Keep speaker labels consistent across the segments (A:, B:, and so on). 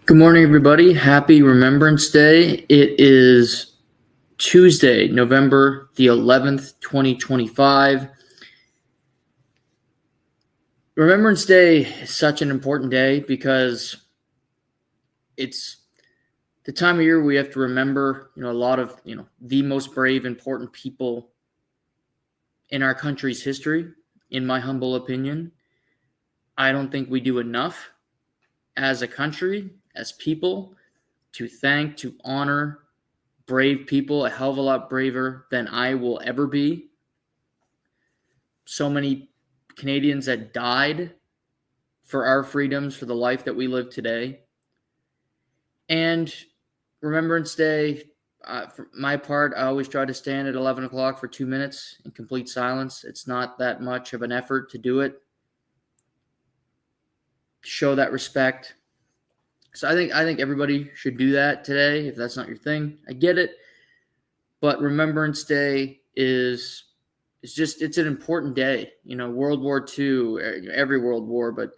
A: Good morning, everybody. Happy Remembrance Day. It is Tuesday, November the 11th, 2025. Remembrance Day is such an important day because it's the time of year we have to remember, a lot of, the most brave, important people in our country's history, in my humble opinion. I don't think we do enough as a country, as people, to thank, to honor brave people, a hell of a lot braver than I will ever be. So many Canadians that died for our freedoms, for the life that we live today. And Remembrance Day, for my part, I always try to stand at 11 o'clock for 2 minutes in complete silence. It's not that much of an effort to do it. Show that respect. So I think everybody should do that today. If that's not your thing, I get it. But Remembrance Day it's an important day. World War II, every world war. But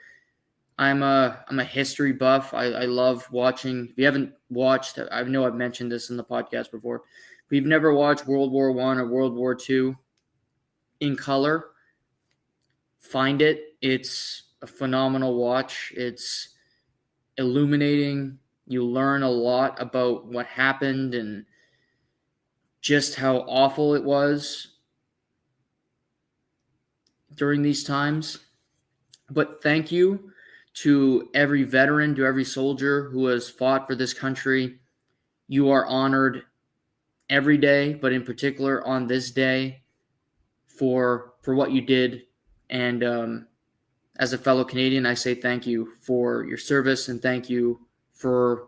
A: I'm a history buff. I love watching. If you haven't watched, I know I've mentioned this in the podcast before. If you've never watched World War I or World War II in color, find it. It's a phenomenal watch. It's illuminating. You learn a lot about what happened and just how awful it was during these times. But thank you to every veteran, to every soldier who has fought for this country. You are honored every day, but in particular on this day for what you did. And as a fellow Canadian, I say thank you for your service and thank you for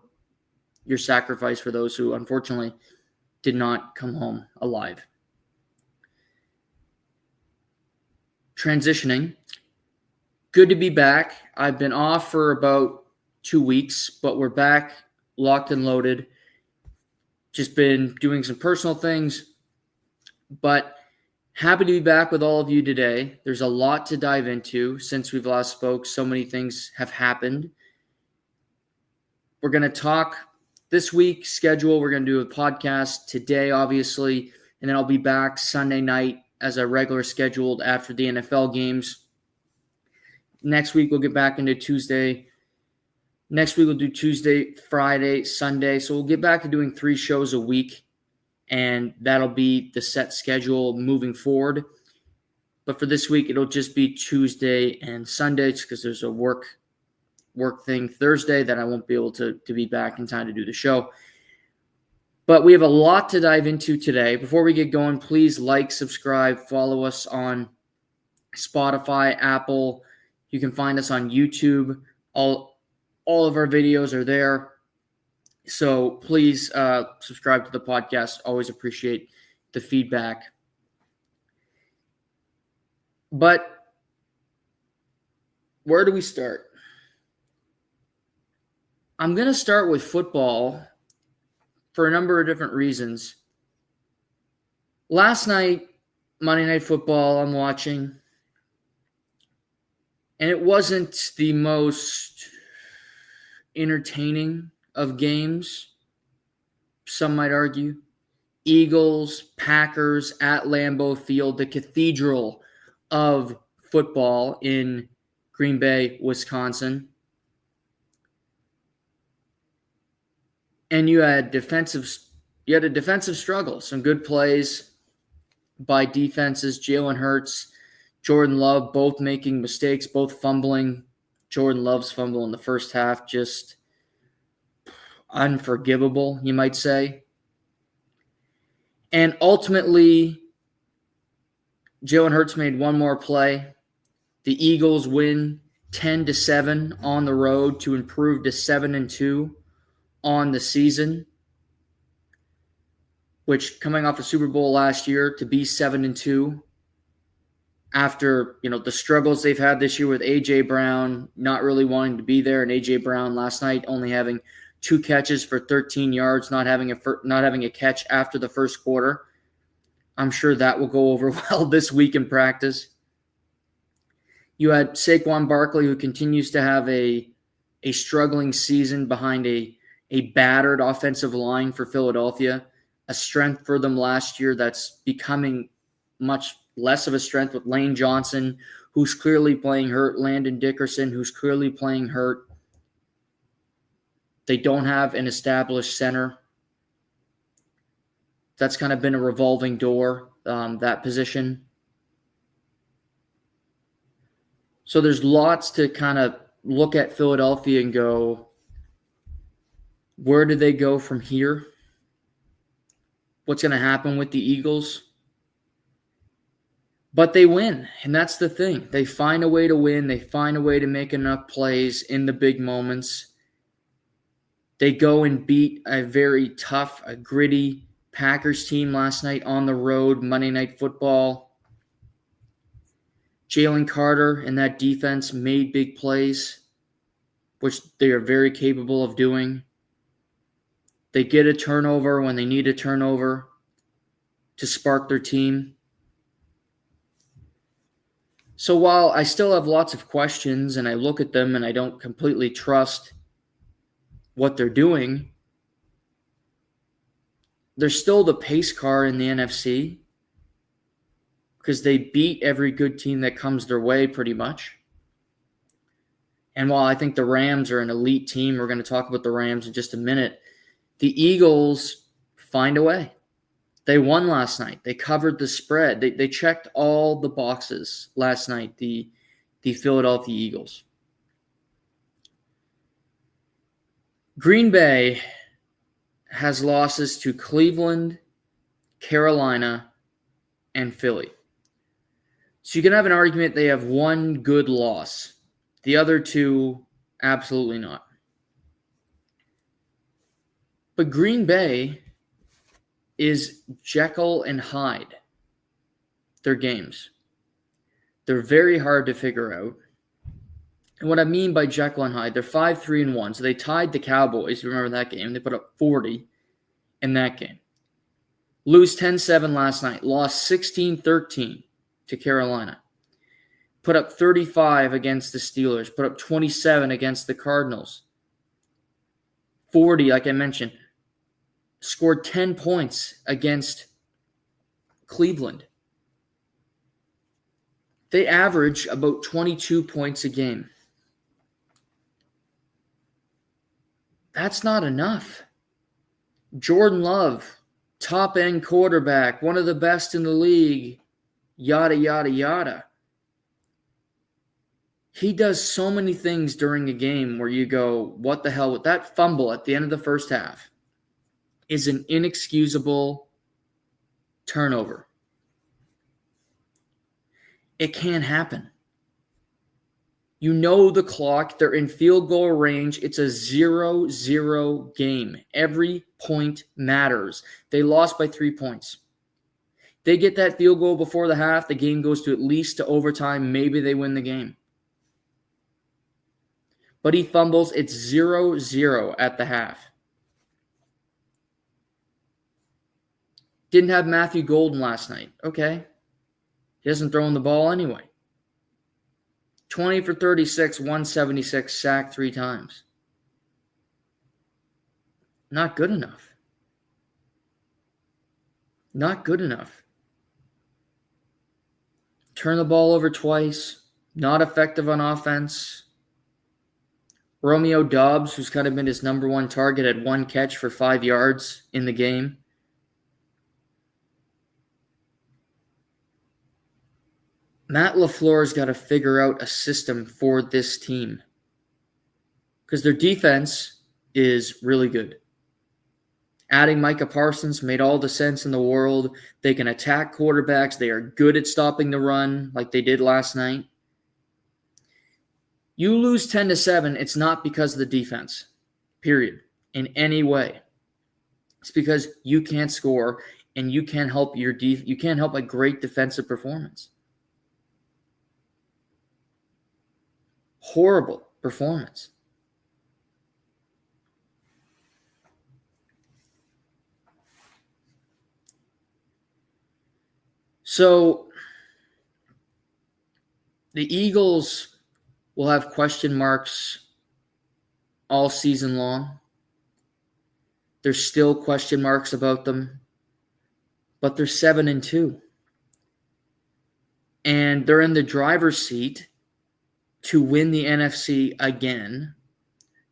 A: your sacrifice for those who unfortunately did not come home alive. Transitioning. Good to be back. I've been off for about 2 weeks, but we're back locked and loaded. Just been doing some personal things, but happy to be back with all of you today. There's a lot to dive into since we've last spoke. So many things have happened. We're going to talk this week's schedule. We're going to do a podcast today, obviously, and then I'll be back Sunday night as a regular scheduled after the NFL games. Next week, we'll get back into Tuesday. Next week, we'll do Tuesday, Friday, Sunday. So we'll get back to doing 3 shows a week, and that'll be the set schedule moving forward. But for this week, it'll just be Tuesday and Sundays because there's a work thing Thursday that I won't be able to be back in time to do the show. But we have a lot to dive into today. Before we get going, please like, subscribe, follow us on Spotify, Apple. You can find us on YouTube. All of our videos are there. So please subscribe to the podcast. Always appreciate the feedback. But where do we start? I'm going to start with football for a number of different reasons. Last night, Monday Night Football, I'm watching, and it wasn't the most entertaining of games, some might argue. Eagles, Packers at Lambeau Field, the cathedral of football in Green Bay, Wisconsin. And you had a defensive struggle, some good plays by defenses. Jalen Hurts, Jordan Love, both making mistakes, both fumbling. Jordan Love's fumble in the first half, just unforgivable, you might say. And ultimately, Jalen Hurts made one more play. The Eagles win 10-7 on the road to improve to 7-2 on the season, which coming off a Super Bowl last year to be 7-2 after, the struggles they've had this year with A.J. Brown not really wanting to be there, and A.J. Brown last night only having 2 catches for 13 yards, not having a catch after the first quarter. I'm sure that will go over well this week in practice. You had Saquon Barkley, who continues to have a a struggling season behind a battered offensive line for Philadelphia, a strength for them last year that's becoming much less of a strength with Lane Johnson, who's clearly playing hurt, Landon Dickerson, who's clearly playing hurt. They don't have an established center. That's kind of been a revolving door, that position. So there's lots to kind of look at Philadelphia and go, where do they go from here? What's going to happen with the Eagles? But they win, and that's the thing. They find a way to win. They find a way to make enough plays in the big moments. They go and beat a very tough, a gritty Packers team last night on the road, Monday Night Football. Jalen Carter and that defense made big plays, which they are very capable of doing. They get a turnover when they need a turnover to spark their team. So while I still have lots of questions and I look at them and I don't completely trust what they're doing, they're still the pace car in the NFC because they beat every good team that comes their way pretty much. And while I think the Rams are an elite team, we're going to talk about the Rams in just a minute, the Eagles find a way. They won last night. They covered the spread. They checked all the boxes last night, the Philadelphia Eagles. Green Bay has losses to Cleveland, Carolina, and Philly. So you can have an argument they have one good loss. The other two, absolutely not. But Green Bay is Jekyll and Hyde, their games. They're very hard to figure out. And what I mean by Jekyll and Hyde, they're 5-3-1. So they tied the Cowboys. You remember that game? They put up 40 in that game. Lose 10-7 last night. Lost 16-13 to Carolina. Put up 35 against the Steelers. Put up 27 against the Cardinals. 40, like I mentioned. Scored 10 points against Cleveland. They average about 22 points a game. That's not enough. Jordan Love, top-end quarterback, one of the best in the league, yada, yada, yada. He does so many things during a game where you go, what the hell? With that fumble at the end of the first half is an inexcusable turnover. It can't happen. You know the clock. They're in field goal range. It's a 0-0 game. Every point matters. They lost by 3 points. They get that field goal before the half, the game goes to at least to overtime. Maybe they win the game. But he fumbles. It's 0-0 at the half. Didn't have Matthew Golden last night. Okay. He hasn't thrown the ball anyway. 20 for 36, 176, sacked 3 times. Not good enough. Not good enough. Turn the ball over twice. Not effective on offense. Romeo Doubs, who's kind of been his number one target, had 1 catch for 5 yards in the game. Matt LaFleur's got to figure out a system for this team because their defense is really good. Adding Micah Parsons made all the sense in the world. They can attack quarterbacks. They are good at stopping the run like they did last night. You lose 10-7, it's not because of the defense, period, in any way. It's because you can't score and you can't help you can't help a great defensive performance. Horrible performance. So the Eagles will have question marks all season long. There's still question marks about them, but they're 7-2. And they're in the driver's seat to win the NFC again,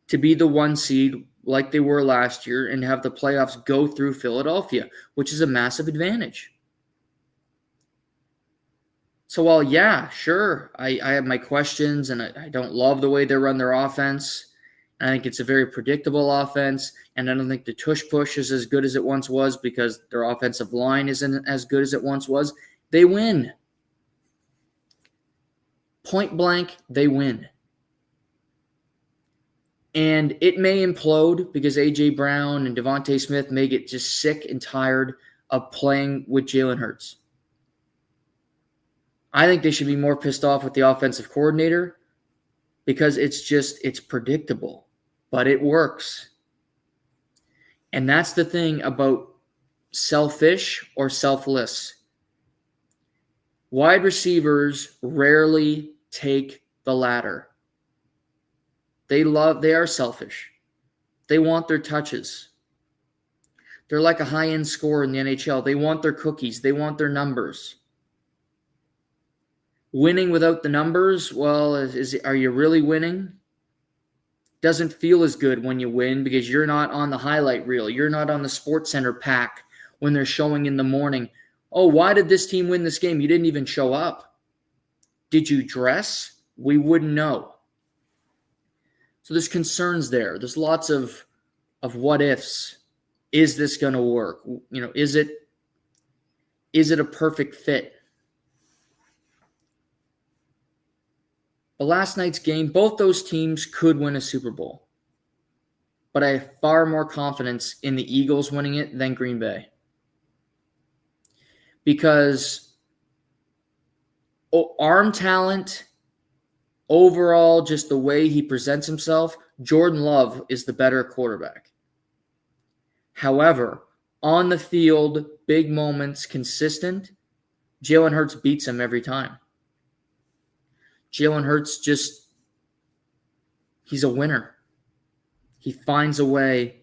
A: to be the 1 seed like they were last year and have the playoffs go through Philadelphia, which is a massive advantage. So while, yeah, sure, I have my questions and I don't love the way they run their offense. I think it's a very predictable offense, and I don't think the tush push is as good as it once was because their offensive line isn't as good as it once was. They win. Point blank, they win. And it may implode because A.J. Brown and Devontae Smith may get just sick and tired of playing with Jalen Hurts. I think they should be more pissed off with the offensive coordinator because it's predictable, but it works. And that's the thing about selfish or selfless. Wide receivers rarely take the latter. They are selfish. They want their touches. They're like a high-end scorer in the NHL. They want their cookies. They want their numbers. Winning without the numbers, well, are you really winning? Doesn't feel as good when you win because you're not on the highlight reel. You're not on the SportsCenter pack when they're showing in the morning. Oh, why did this team win this game? You didn't even show up. Did you dress? We wouldn't know. So there's concerns there. There's lots of what ifs. Is this going to work? Is it a perfect fit? But last night's game, both those teams could win a Super Bowl. But I have far more confidence in the Eagles winning it than Green Bay. Because arm talent, overall, just the way he presents himself, Jordan Love is the better quarterback. However, on the field, big moments, consistent, Jalen Hurts beats him every time. Jalen Hurts he's a winner. He finds a way,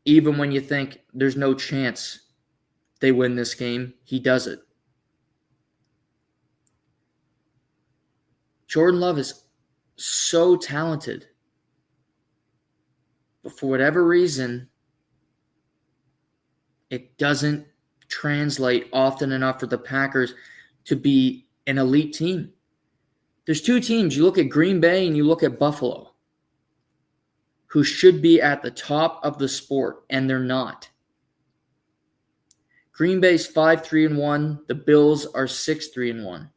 A: even when you think there's no chance they win this game, he does it. Jordan Love is so talented. But for whatever reason, it doesn't translate often enough for the Packers to be an elite team. There's two teams. You look at Green Bay and you look at Buffalo, who should be at the top of the sport, and they're not. Green Bay's 5-3-1. The Bills are 6-3-1.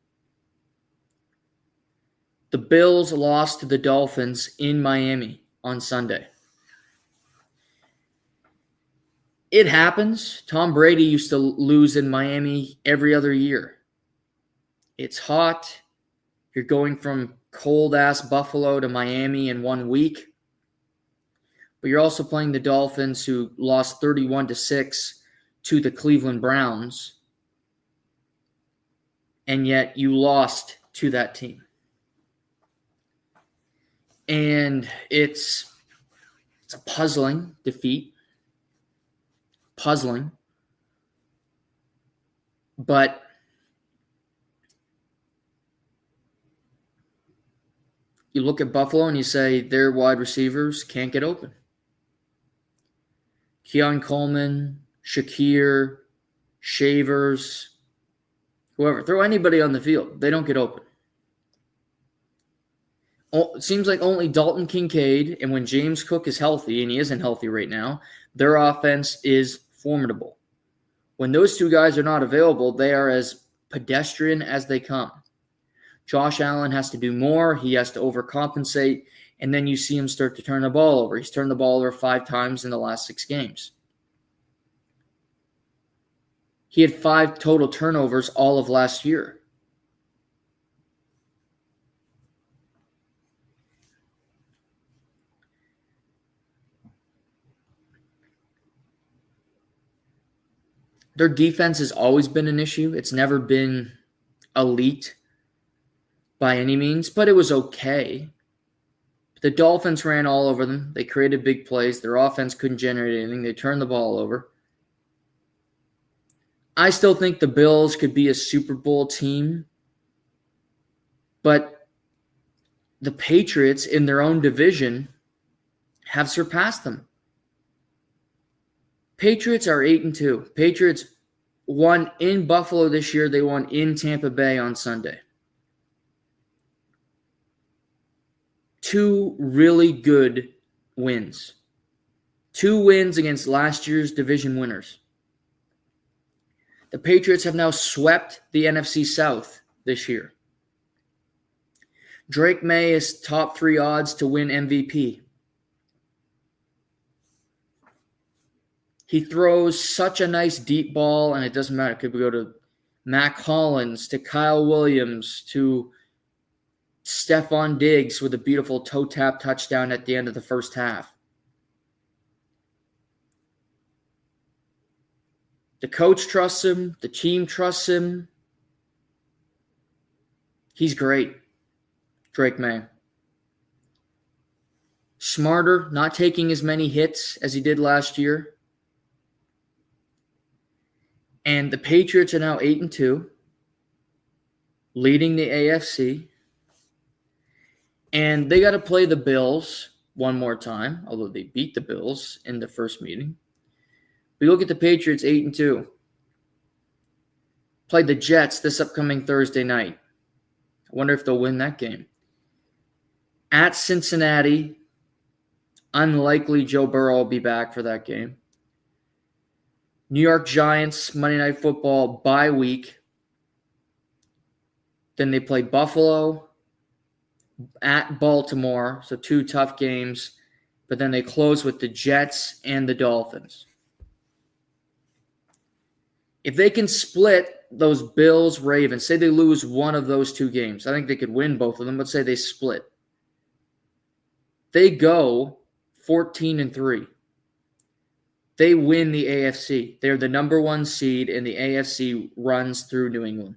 A: The Bills lost to the Dolphins in Miami on Sunday. It happens. Tom Brady used to lose in Miami every other year. It's hot. You're going from cold-ass Buffalo to Miami in 1 week. But you're also playing the Dolphins, who lost 31-6 to the Cleveland Browns. And yet you lost to that team. And it's a puzzling defeat. Puzzling. But you look at Buffalo and you say their wide receivers can't get open. Keon Coleman, Shakir, Shavers, whoever. Throw anybody on the field. They don't get open. It seems like only Dalton Kincaid, and when James Cook is healthy, and he isn't healthy right now, their offense is formidable. When those two guys are not available, they are as pedestrian as they come. Josh Allen has to do more. He has to overcompensate, and then you see him start to turn the ball over. He's turned the ball over 5 times in the last 6 games. He had 5 total turnovers all of last year. Their defense has always been an issue. It's never been elite by any means, but it was okay. The Dolphins ran all over them. They created big plays. Their offense couldn't generate anything. They turned the ball over. I still think the Bills could be a Super Bowl team, but the Patriots in their own division have surpassed them. Patriots are 8-2. Patriots won in Buffalo this year. They won in Tampa Bay on Sunday. 2 really good wins. 2 wins against last year's division winners. The Patriots have now swept the NFC South this year. Drake May is top 3 odds to win MVP. He throws such a nice deep ball, and it doesn't matter. It could go to Mac Hollins, to Kyle Williams, to Stephon Diggs with a beautiful toe tap touchdown at the end of the first half. The coach trusts him. The team trusts him. He's great, Drake May. Smarter, not taking as many hits as he did last year. And the Patriots are now 8-2, leading the AFC. And they got to play the Bills one more time, although they beat the Bills in the first meeting. We look at the Patriots 8-2. Play the Jets this upcoming Thursday night. I wonder if they'll win that game. At Cincinnati, unlikely Joe Burrow will be back for that game. New York Giants, Monday Night Football, bye week. Then they play Buffalo, at Baltimore, so 2 tough games. But then they close with the Jets and the Dolphins. If they can split those Bills-Ravens, say they lose one of those 2 games, I think they could win both of them, but say they split. They go 14-3. They win the AFC. They're the number 1 seed, and the AFC runs through New England.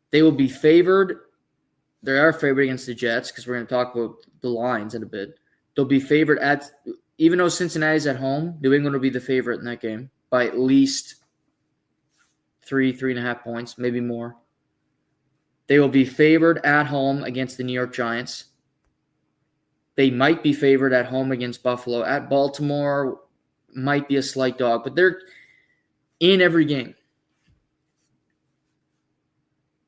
A: They will be favored. They are favored against the Jets because we're going to talk about the lines in a bit. They'll be favored even though Cincinnati's at home, New England will be the favorite in that game by at least 3.5 points, maybe more. They will be favored at home against the New York Giants. They might be favored at home against Buffalo. At Baltimore, might be a slight dog, but they're in every game.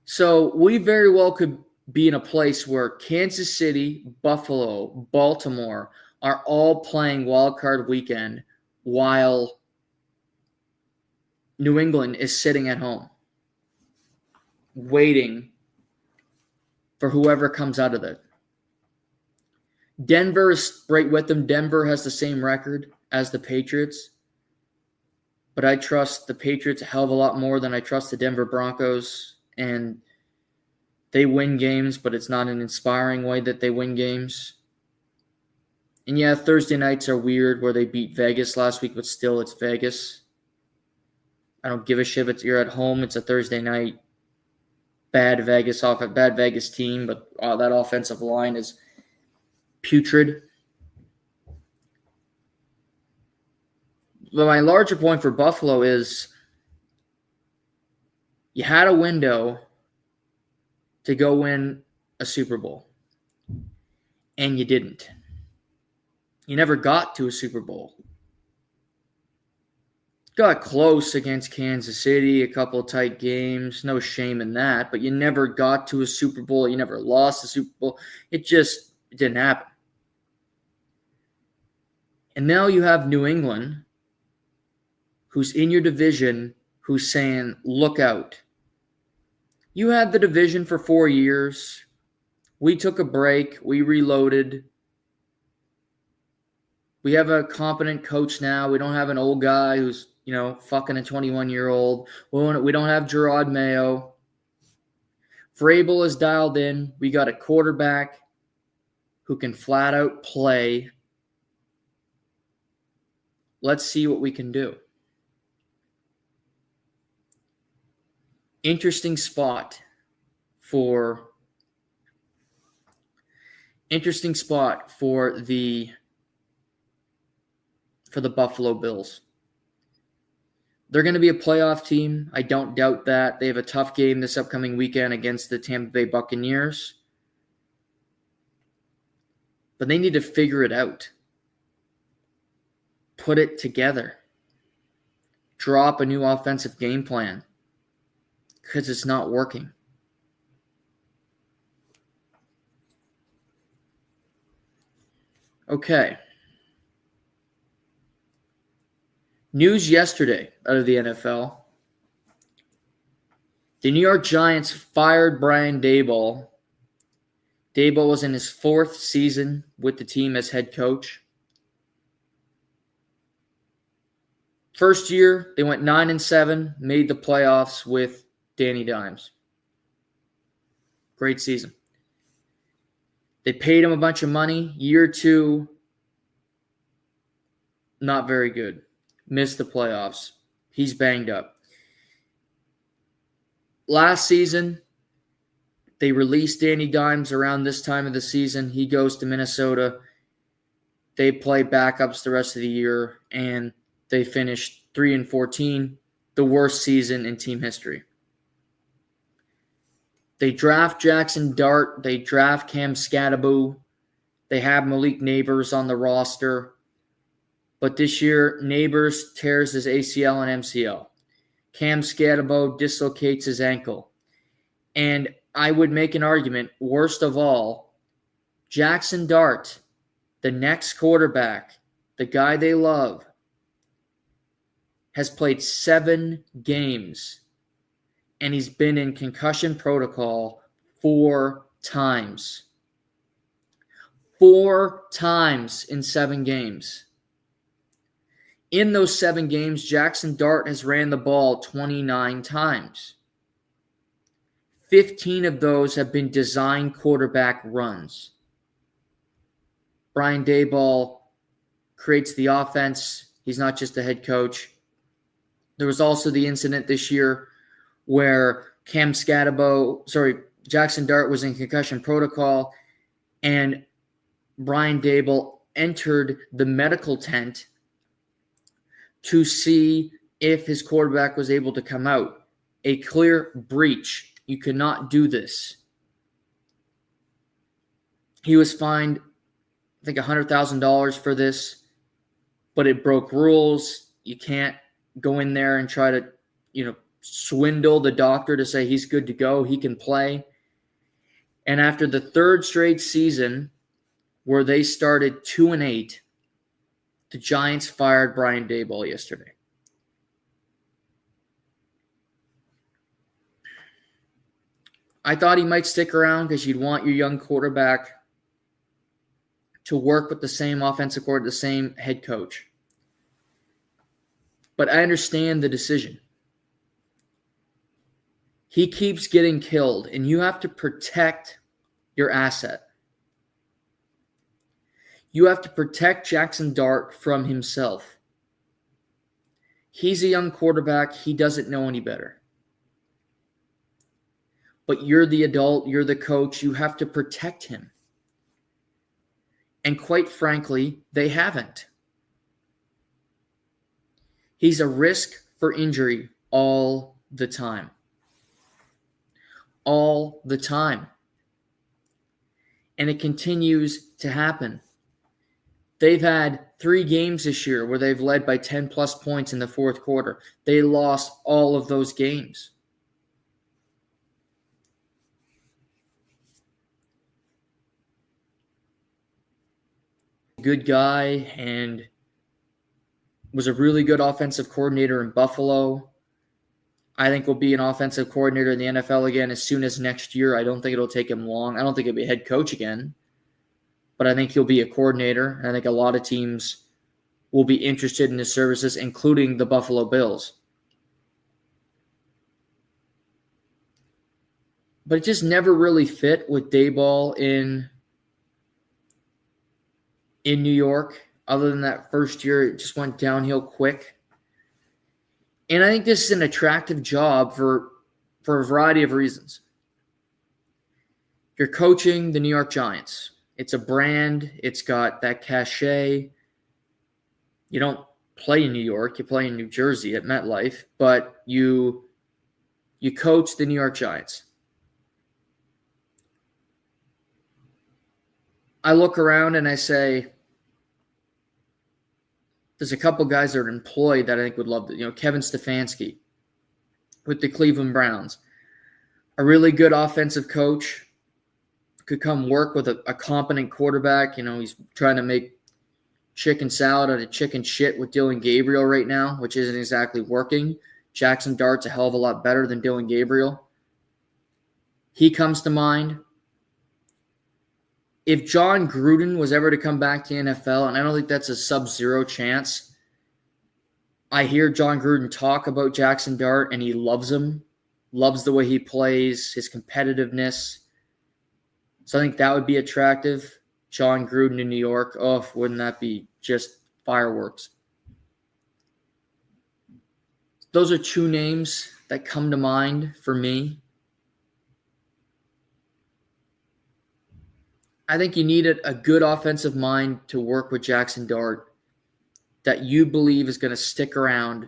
A: So we very well could be in a place where Kansas City, Buffalo, Baltimore are all playing wildcard weekend while New England is sitting at home, waiting for whoever comes out of it. Denver is right with them. Denver has the same record as the Patriots. But I trust the Patriots a hell of a lot more than I trust the Denver Broncos. And they win games, but it's not an inspiring way that they win games. And yeah, Thursday nights are weird where they beat Vegas last week, but still it's Vegas. I don't give a shit if you're at home. It's a Thursday night. Bad Vegas team, but that offensive line is putrid. But my larger point for Buffalo is you had a window to go win a Super Bowl, and you didn't. You never got to a Super Bowl. Got close against Kansas City, a couple tight games, no shame in that, but you never got to a Super Bowl. You never lost a Super Bowl. It didn't happen. And now you have New England, who's in your division, who's saying, look out. You had the division for 4 years. We took a break. We reloaded. We have a competent coach now. We don't have an old guy who's, fucking a 21-year-old. We don't have Gerard Mayo. Vrabel is dialed in. We got a quarterback who can flat out play. Let's see what we can do. Interesting spot for Interesting spot for the Buffalo Bills. They're going to be a playoff team. I don't doubt that. They have a tough game this upcoming weekend against the Tampa Bay Buccaneers. But they need to figure it out. Put it together. Drop a new offensive game plan. Because it's not working. Okay. News yesterday out of the NFL. The New York Giants fired Brian Daboll. Daboll was in his 4th season with the team as head coach. First year, they went 9-7, made the playoffs with Danny Dimes. Great season. They paid him a bunch of money. Year 2, not very good. Missed the playoffs. He's banged up. Last season, they released Danny Dimes around this time of the season. He goes to Minnesota. They play backups the rest of the year, and they finished 3-14, the worst season in team history. They draft Jackson Dart. They draft Cam Scatterbo. They have Malik Neighbors on the roster. But this year, Neighbors tears his ACL and MCL. Cam Scatterbo dislocates his ankle. And I would make an argument, worst of all, Jackson Dart, the next quarterback, the guy they love, has played 7 games. And he's been in concussion protocol 4 times. 4 times in 7 games. In those 7 games, Jackson Dart has ran the ball 29 times. 15 of those have been design quarterback runs. Brian Daboll creates the offense. He's not just a head coach. There was also the incident this year where Jackson Dart was in concussion protocol, and Brian Daboll entered the medical tent to see if his quarterback was able to come out. A clear breach. You cannot do this. He was fined, I think, $100,000 for this, but it broke rules. You can't go in there and try to, swindle the doctor to say he's good to go, he can play. And after the 3rd straight season where they started 2-8, the Giants fired Brian Daboll yesterday. I thought he might stick around because you'd want your young quarterback to work with the same offensive coordinator, the same head coach. But I understand the decision. He keeps getting killed, and you have to protect your asset. You have to protect Jackson Dart from himself. He's a young quarterback. He doesn't know any better. But you're the adult. You're the coach. You have to protect him. And quite frankly, they haven't. He's a risk for injury all the time. All the time. And it continues to happen. They've had 3 games this year where they've led by 10-plus points in the 4th quarter. They lost all of those games. Good guy and was a really good offensive coordinator in Buffalo. I think will be an offensive coordinator in the NFL again as soon as next year. I don't think it'll take him long. I don't think he'll be a head coach again. But I think he'll be a coordinator. And I think a lot of teams will be interested in his services, including the Buffalo Bills. But it just never really fit with Daboll in New York. Other than that first year, it just went downhill quick. And I think this is an attractive job for a variety of reasons. You're coaching the New York Giants. It's a brand. It's got that cachet. You don't play in New York. You play in New Jersey at MetLife, but you coach the New York Giants. I look around and I say, there's a couple guys that are employed that I think would love to. Kevin Stefanski with the Cleveland Browns. A really good offensive coach. Could come work with a competent quarterback. He's trying to make chicken salad out of chicken shit with Dylan Gabriel right now, which isn't exactly working. Jackson Dart's a hell of a lot better than Dylan Gabriel. He comes to mind. If John Gruden was ever to come back to the NFL, and I don't think that's a sub-zero chance, I hear John Gruden talk about Jackson Dart, and he loves him, loves the way he plays, his competitiveness. So I think that would be attractive. John Gruden in New York. Oh, wouldn't that be just fireworks? Those are two names that come to mind for me. I think you need a good offensive mind to work with Jackson Dart that you believe is going to stick around.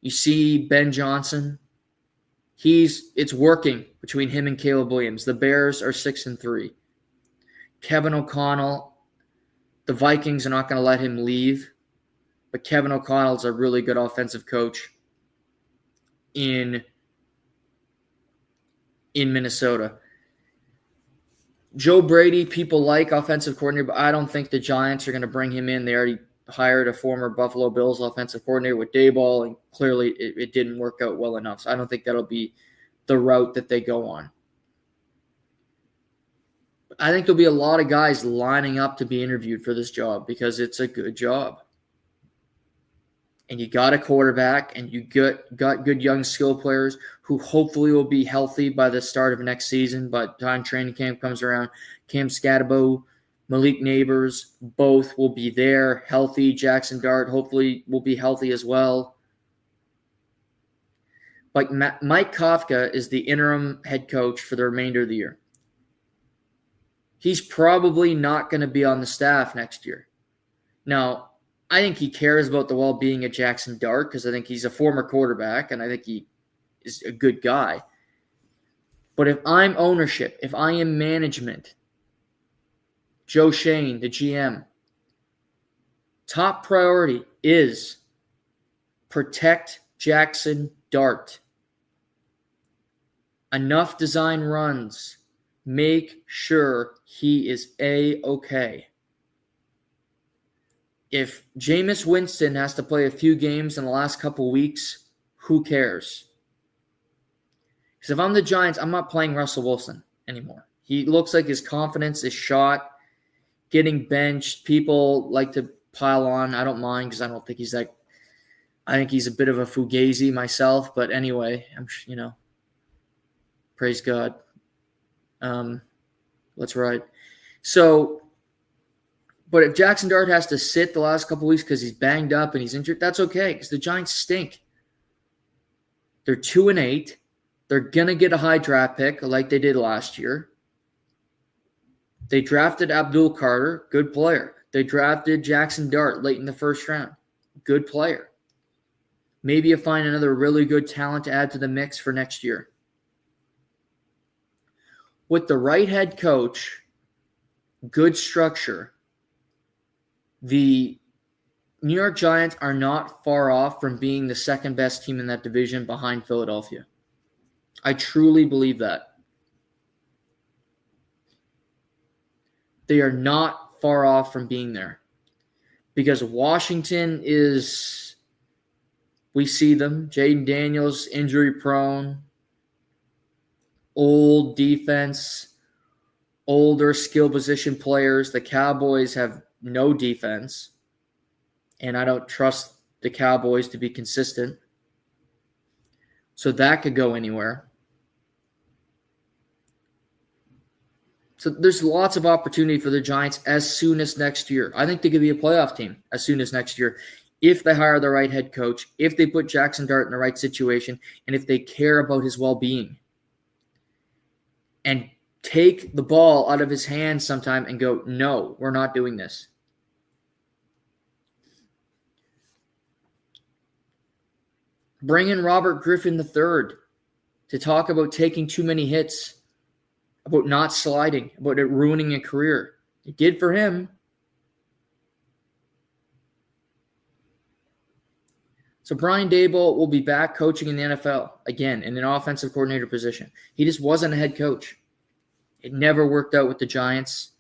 A: You see Ben Johnson. It's working between him and Caleb Williams. The Bears are 6-3. Kevin O'Connell, the Vikings are not going to let him leave, but Kevin O'Connell's a really good offensive coach in Minnesota. Joe Brady, people like offensive coordinator, but I don't think the Giants are going to bring him in. They already hired a former Buffalo Bills offensive coordinator with Daboll, and clearly it didn't work out well enough. So I don't think that'll be the route that they go on. I think there'll be a lot of guys lining up to be interviewed for this job because it's a good job. And you got a quarterback, and you got good young skill players who hopefully will be healthy by the start of next season. By the time training camp comes around, Cam Scatabo, Malik Neighbors, both will be there, healthy. Jackson Dart hopefully will be healthy as well. Like Mike Kafka is the interim head coach for the remainder of the year. He's probably not going to be on the staff next year. Now, I think he cares about the well-being of Jackson Dart because I think he's a former quarterback and I think he is a good guy. But if I'm ownership, if I am management, Joe Shane, the GM, top priority is protect Jackson Dart. Enough design runs. Make sure he is A-okay. If Jameis Winston has to play a few games in the last couple weeks, who cares? Because if I'm the Giants, I'm not playing Russell Wilson anymore. He looks like his confidence is shot, getting benched. People like to pile on. I don't mind because I don't think he's like – I think he's a bit of a fugazi myself. But anyway, praise God. Let's ride. So – but if Jackson Dart has to sit the last couple weeks because he's banged up and he's injured, that's okay because the Giants stink. They're 2-8. They're going to get a high draft pick like they did last year. They drafted Abdul Carter, good player. They drafted Jackson Dart late in the first round, good player. Maybe you find another really good talent to add to the mix for next year. With the right head coach, good structure, the New York Giants are not far off from being the second best team in that division behind Philadelphia. I truly believe that. They are not far off from being there. Because Washington is, we see them, Jaden Daniels, injury prone, old defense, older skill position players. The Cowboys have no defense, and I don't trust the Cowboys to be consistent. So that could go anywhere. So there's lots of opportunity for the Giants as soon as next year. I think they could be a playoff team as soon as next year if they hire the right head coach, if they put Jackson Dart in the right situation, and if they care about his well-being. And take the ball out of his hands sometime and go, no, we're not doing this. Bring in Robert Griffin III to talk about taking too many hits, about not sliding, about it ruining a career. It did for him. So Brian Daboll will be back coaching in the NFL, again, in an offensive coordinator position. He just wasn't a head coach. It never worked out with the Giants.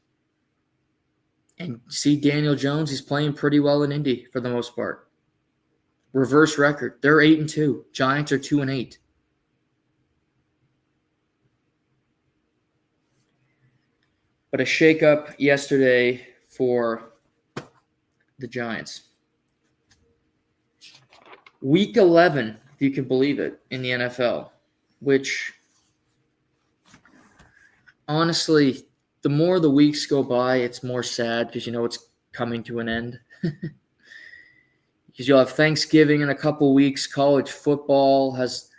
A: And see Daniel Jones, he's playing pretty well in Indy for the most part. Reverse record. They're 8-2. Giants are 2-8. But a shakeup yesterday for the Giants. Week 11, if you can believe it, in the NFL, which honestly, the more the weeks go by, it's more sad because you know it's coming to an end. Because you'll have Thanksgiving in a couple weeks. College football has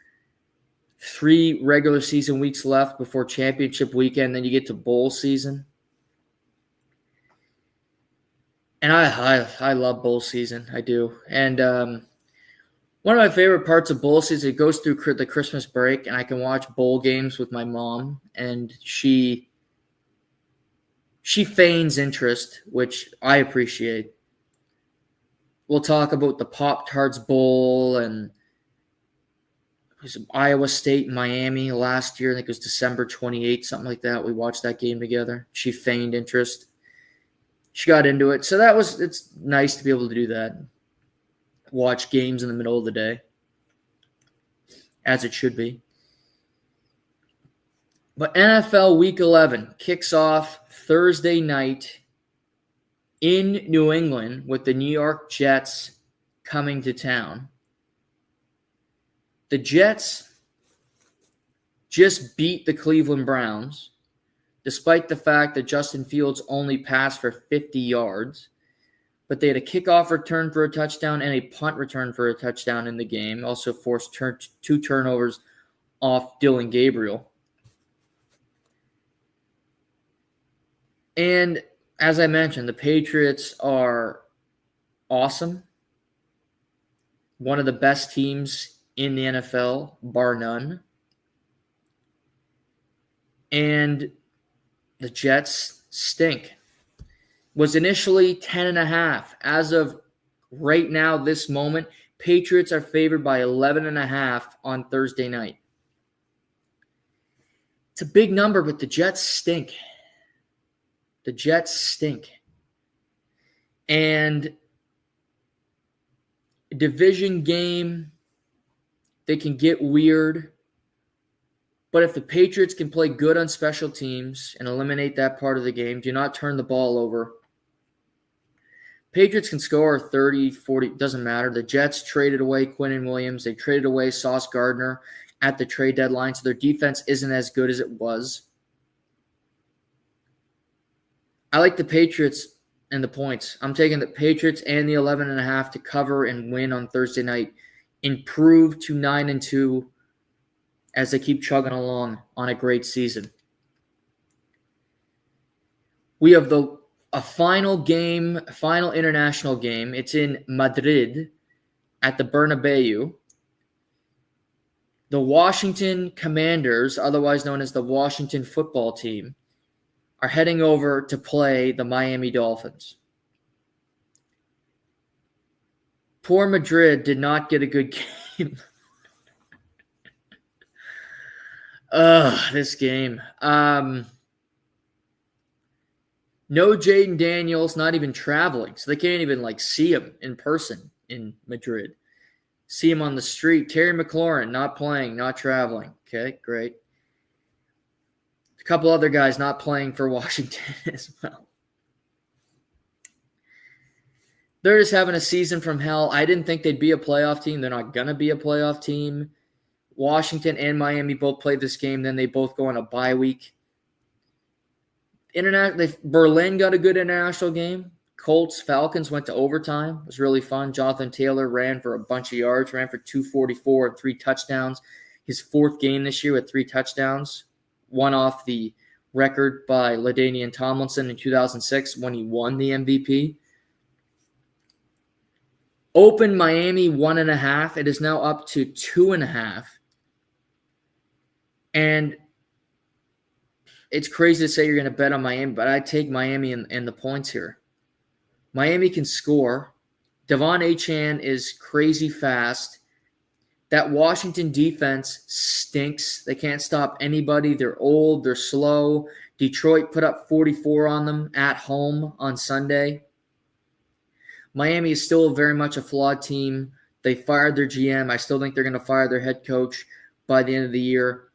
A: 3 regular season weeks left before championship weekend. Then you get to bowl season. And I love bowl season. I do. And one of my favorite parts of bowl season, it goes through the Christmas break, and I can watch bowl games with my mom. And she feigns interest, which I appreciate. We'll talk about the Pop-Tarts Bowl and it was Iowa State and Miami last year. I think it was December 28th, something like that. We watched that game together. She feigned interest. She got into it. So it's nice to be able to do that. Watch games in the middle of the day, as it should be. But NFL Week 11 kicks off Thursday night in New England with the New York Jets coming to town. The Jets just beat the Cleveland Browns, despite the fact that Justin Fields only passed for 50 yards. But they had a kickoff return for a touchdown and a punt return for a touchdown in the game. Also forced 2 turnovers off Dylan Gabriel. And as I mentioned, the Patriots are awesome. One of the best teams in the NFL, bar none. And the Jets stink. Was initially 10.5. As of right now, this moment, Patriots are favored by 11.5 on Thursday night. It's a big number, but the Jets stink. The Jets stink. And division game, they can get weird. But if the Patriots can play good on special teams and eliminate that part of the game, do not turn the ball over. Patriots can score 30, 40, doesn't matter. The Jets traded away Quinnen Williams. They traded away Sauce Gardner at the trade deadline, so their defense isn't as good as it was. I like the Patriots and the points. I'm taking the Patriots and the 11.5 to cover and win on Thursday night. Improve to 9-2 as they keep chugging along on a great season. We have a final international game. It's in Madrid at the Bernabeu. The Washington Commanders, otherwise known as the Washington football team, are heading over to play the Miami Dolphins. Poor Madrid did not get a good game. This game. No Jaden Daniels, not even traveling. So they can't even see him in person in Madrid. See him on the street. Terry McLaurin, not playing, not traveling. Okay, great. A couple other guys not playing for Washington as well. They're just having a season from hell. I didn't think they'd be a playoff team. They're not going to be a playoff team. Washington and Miami both played this game. Then they both go on a bye week. Berlin got a good international game. Colts, Falcons went to overtime. It was really fun. Jonathan Taylor ran for a bunch of yards, ran for 244 and 3 touchdowns. His 4th game this year with 3 touchdowns. One off the record by LaDainian Tomlinson in 2006 when he won the MVP. Opened Miami 1.5. It is now up to 2.5. And it's crazy to say you're going to bet on Miami, but I take Miami in the points here. Miami can score. Devon Achane is crazy fast. That Washington defense stinks. They can't stop anybody. They're old. They're slow. Detroit put up 44 on them at home on Sunday. Miami is still very much a flawed team. They fired their GM. I still think they're going to fire their head coach by the end of the year.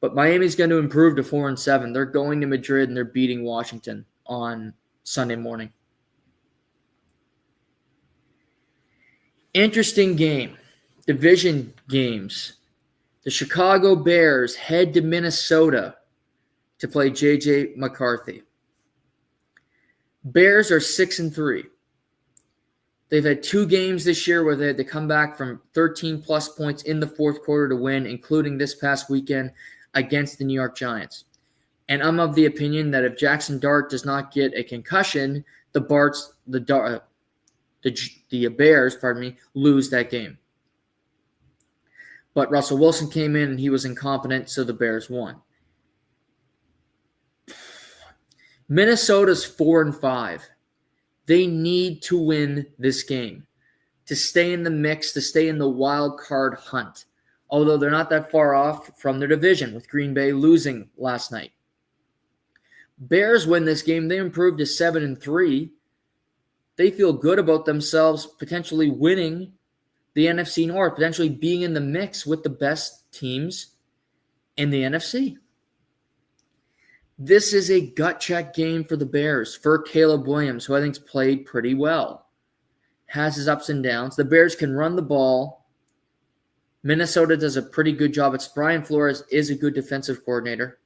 A: But Miami's going to improve to 4-7. They're going to Madrid and they're beating Washington on Sunday morning. Interesting game. Division games. The Chicago Bears head to Minnesota to play J.J. McCarthy. Bears are 6-3. They've had 2 games this year where they had to come back from 13-plus points in the fourth quarter to win, including this past weekend against the New York Giants. And I'm of the opinion that if Jackson Dart does not get a concussion, the Bears, lose that game. But Russell Wilson came in and he was incompetent, so the Bears won. Minnesota's 4-5. They need to win this game to stay in the mix, to stay in the wild card hunt. Although they're not that far off from their division with Green Bay losing last night. Bears win this game. They improve to 7-3. They feel good about themselves potentially winning the NFC North, potentially being in the mix with the best teams in the NFC. This is a gut check game for the Bears, for Caleb Williams, who I think's played pretty well. Has his ups and downs. The Bears can run the ball. Minnesota does a pretty good job. Brian Flores is a good defensive coordinator.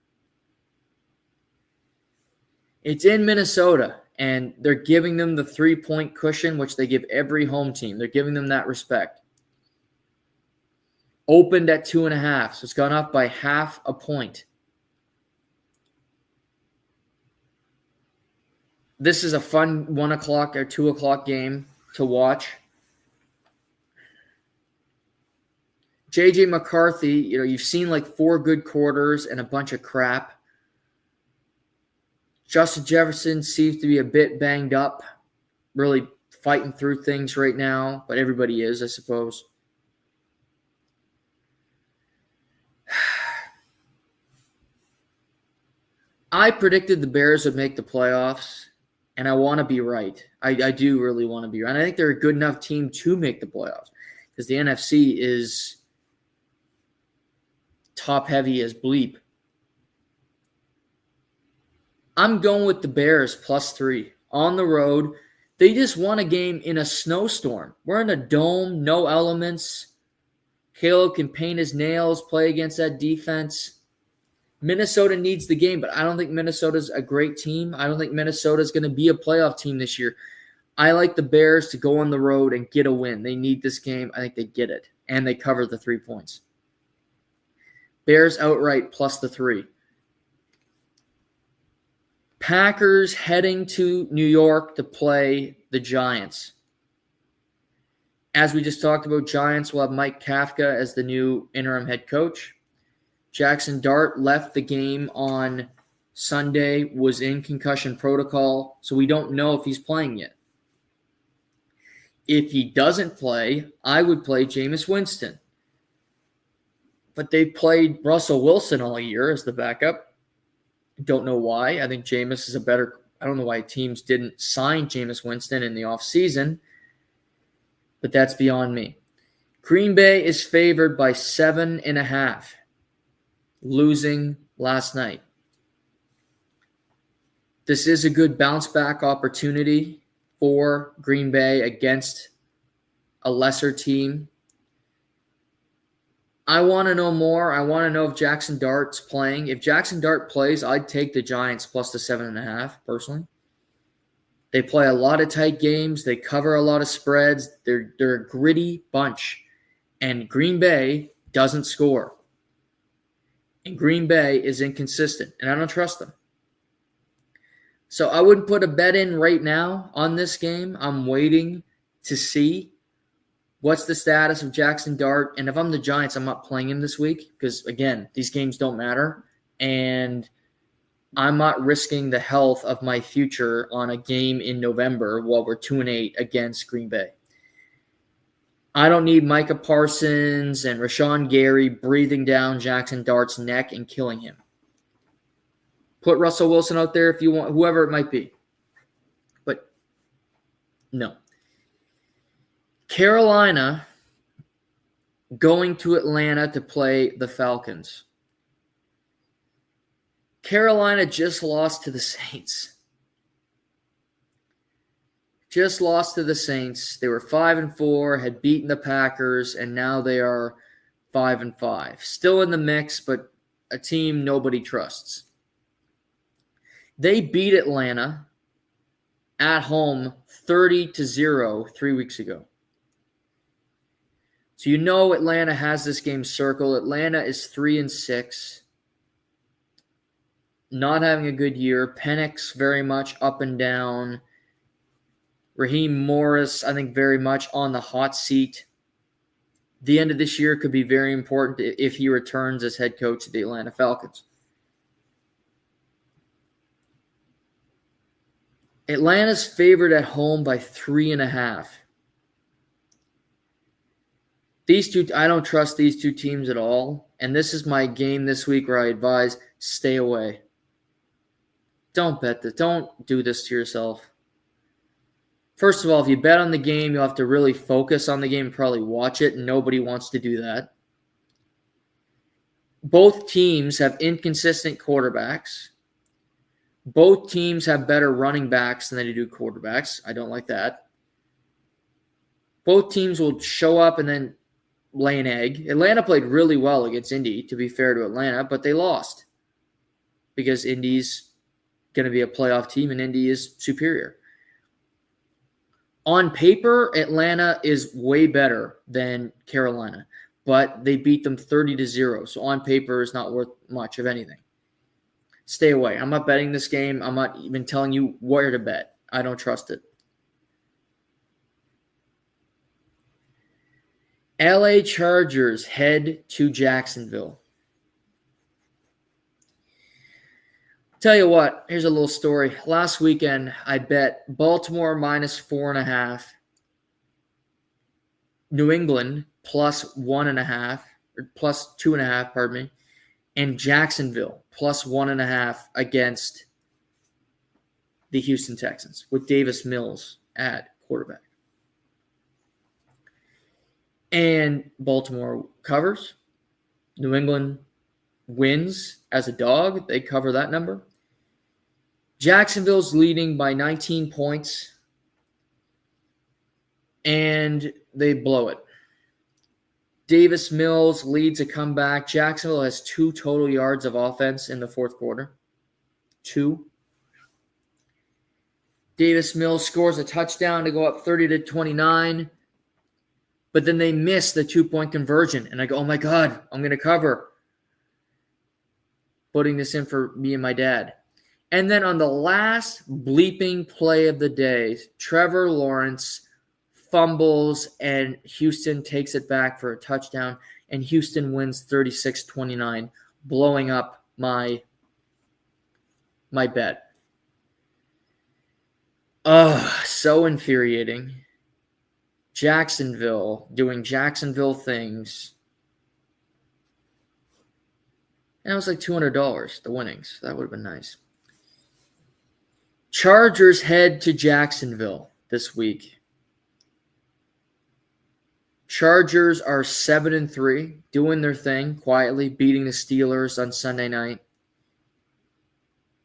A: It's in Minnesota, and they're giving them the 3-point cushion, which they give every home team. They're giving them that respect. Opened at 2.5, so it's gone up by 0.5 point. This is a fun 1 o'clock or 2 o'clock game to watch. J.J. McCarthy, you've seen like 4 good quarters and a bunch of crap. Justin Jefferson seems to be a bit banged up, really fighting through things right now, but everybody is, I suppose. I predicted the Bears would make the playoffs, and I want to be right. I do really want to be right. And I think they're a good enough team to make the playoffs because the NFC is top-heavy as bleep. I'm going with the Bears +3 on the road. They just won a game in a snowstorm. We're in a dome, no elements. Caleb can paint his nails, play against that defense. Minnesota needs the game, but I don't think Minnesota's a great team. I don't think Minnesota's going to be a playoff team this year. I like the Bears to go on the road and get a win. They need this game. I think they get it, and they cover the 3 points. Bears outright +3. Packers heading to New York to play the Giants. As we just talked about, Giants will have Mike Kafka as the new interim head coach. Jackson Dart left the game on Sunday, was in concussion protocol, so we don't know if he's playing yet. If he doesn't play, I would play Jameis Winston. But they played Russell Wilson all year as the backup. Don't know why. I think Jameis is I don't know why teams didn't sign Jameis Winston in the offseason, but that's beyond me. Green Bay is favored by 7.5, losing last night. This is a good bounce-back opportunity for Green Bay against a lesser team. I want to know more. I want to know if Jackson Dart's playing. If Jackson Dart plays, I'd take the Giants plus the 7.5, personally. They play a lot of tight games. They cover a lot of spreads. They're a gritty bunch. And Green Bay doesn't score. And Green Bay is inconsistent, and I don't trust them. So I wouldn't put a bet in right now on this game. I'm waiting to see what's the status of Jackson Dart. And if I'm the Giants, I'm not playing him this week because, again, these games don't matter. And I'm not risking the health of my future on a game in November while we're 2-8 against Green Bay. I don't need Micah Parsons and Rashawn Gary breathing down Jackson Dart's neck and killing him. Put Russell Wilson out there if you want, whoever it might be. But no. Carolina going to Atlanta to play the Falcons. Carolina just lost to the Saints. Just lost to the Saints. They were 5-4, had beaten the Packers, and now they are 5-5. Still in the mix, but a team nobody trusts. They beat Atlanta at home 30-0 3 weeks ago. So you know Atlanta has this game circled. Atlanta is 3-6. Not having a good year. Penix very much up and down. Raheem Morris, I think, very much on the hot seat. The end of this year could be very important if he returns as head coach of the Atlanta Falcons. Atlanta's favored at home by 3.5. These two, I don't trust these two teams at all. And this is my game this week where I advise stay away. Don't bet this. Don't do this to yourself. First of all, if you bet on the game, you'll have to really focus on the game and probably watch it. And nobody wants to do that. Both teams have inconsistent quarterbacks. Both teams have better running backs than they do quarterbacks. I don't like that. Both teams will show up and then lay an egg. Atlanta played really well against Indy, to be fair to Atlanta, but they lost because Indy's going to be a playoff team and Indy is superior. On paper, Atlanta is way better than Carolina, but they beat them 30-0. So on paper, it's not worth much of anything. Stay away. I'm not betting this game. I'm not even telling you where to bet. I don't trust it. LA Chargers head to Jacksonville. Tell you what, here's a little story. Last weekend, I bet Baltimore minus 4.5, New England plus 1.5, or plus 2.5, pardon me, and Jacksonville plus 1.5 against the Houston Texans with Davis Mills at quarterback. And Baltimore covers. New England wins as a dog. They cover that number. Jacksonville's leading by 19 points, and they blow it. Davis Mills leads a comeback. Jacksonville has 2 total yards of offense in the fourth quarter. 2. Davis Mills scores a touchdown to go up 30-29, but then they miss the 2-point conversion. And I go, oh my God, I'm going to cover. Putting this in for me and my dad. And then on the last bleeping play of the day, Trevor Lawrence fumbles and Houston takes it back for a touchdown. And Houston wins 36-29, blowing up my bet. So infuriating. Jacksonville doing Jacksonville things. And it was like $200, the winnings. That would have been nice. Chargers head to Jacksonville this week. Chargers are 7-3, doing their thing quietly, beating the Steelers on Sunday night.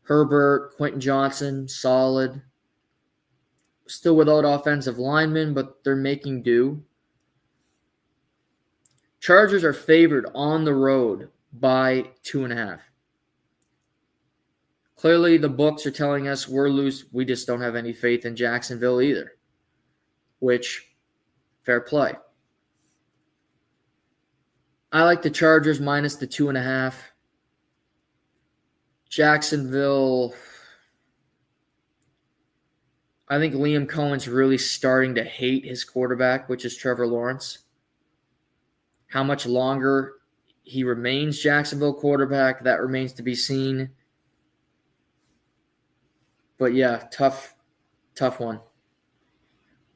A: Herbert, Quentin Johnson, solid. Still without offensive linemen, but they're making do. Chargers are favored on the road by 2.5. Clearly, the books are telling us we're loose. We just don't have any faith in Jacksonville either, which, fair play. I like the Chargers minus the 2.5. Jacksonville, I think Liam Cohen's really starting to hate his quarterback, which is Trevor Lawrence. How much longer he remains Jacksonville quarterback, that remains to be seen. But yeah, tough one.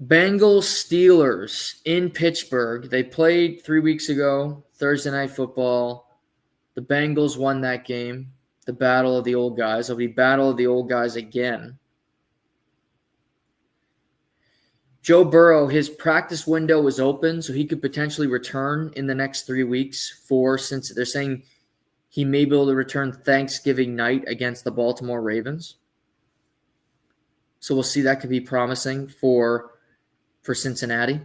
A: Bengals Steelers in Pittsburgh. They played 3 weeks ago, Thursday Night Football. The Bengals won that game. The battle of the old guys. It'll be battle of the old guys again. Joe Burrow, his practice window is open, so he could potentially return in the next 3 weeks since they're saying he may be able to return Thanksgiving night against the Baltimore Ravens. So we'll see. That could be promising for Cincinnati.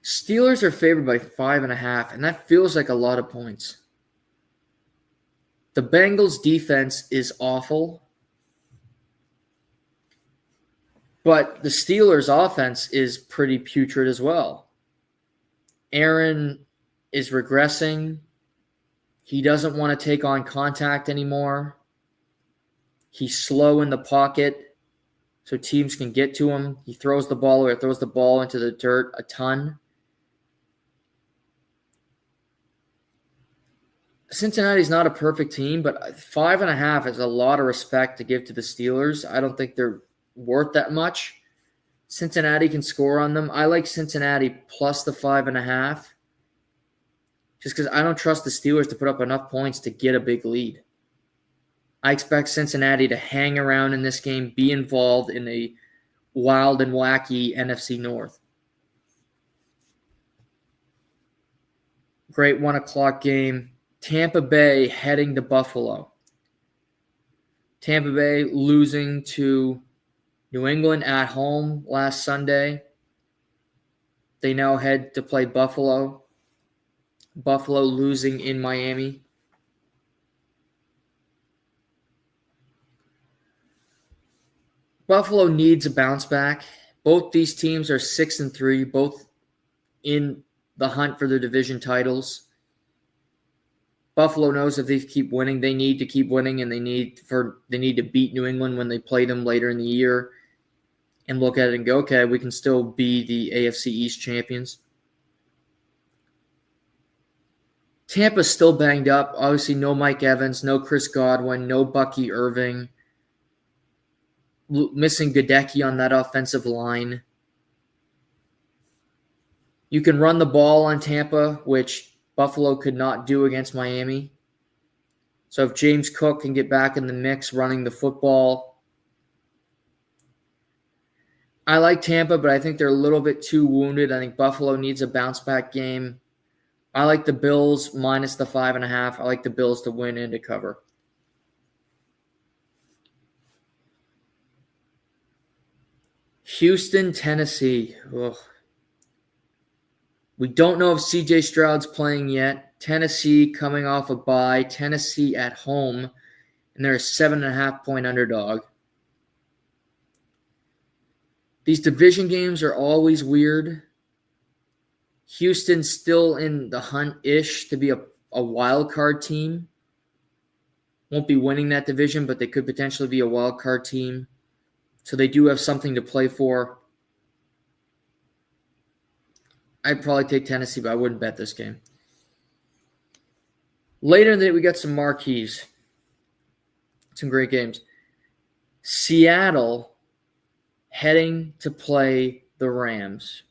A: Steelers are favored by 5.5, and that feels like a lot of points. The Bengals' defense is awful, but the Steelers' offense is pretty putrid as well. Aaron is regressing. He doesn't want to take on contact anymore. He's slow in the pocket, so teams can get to him. He throws the ball away, throws the ball into the dirt a ton. Cincinnati's not a perfect team, but 5.5 is a lot of respect to give to the Steelers. I don't think they're worth that much. Cincinnati can score on them. I like Cincinnati plus the 5.5 just because I don't trust the Steelers to put up enough points to get a big lead. I expect Cincinnati to hang around in this game, be involved in a wild and wacky NFC North. Great 1 o'clock game. Tampa Bay heading to Buffalo. Tampa Bay losing to New England at home last Sunday. They now head to play Buffalo. Buffalo losing in Miami. Buffalo needs a bounce back. Both these teams are 6-3, both in the hunt for their division titles. Buffalo knows if they keep winning, they need to keep winning, and they need to beat New England when they play them later in the year and look at it and go, okay, we can still be the AFC East champions. Tampa's still banged up. Obviously, no Mike Evans, no Chris Godwin, no Bucky Irving. Missing Gadecki on that offensive line. You can run the ball on Tampa, which Buffalo could not do against Miami. So if James Cook can get back in the mix running the football, I like Tampa, but I think they're a little bit too wounded. I think Buffalo needs a bounce-back game. I like the Bills minus the 5.5. I like the Bills to win and to cover. Houston, Tennessee. Ugh. We don't know if C.J. Stroud's playing yet. Tennessee coming off a bye. Tennessee at home, and they're a 7.5-point underdog. These division games are always weird. Houston's still in the hunt-ish to be a wild card team. Won't be winning that division, but they could potentially be a wild card team. So they do have something to play for. I'd probably take Tennessee, but I wouldn't bet this game. Later in the day, we got some marquees. Some great games. Seattle heading to play the Rams.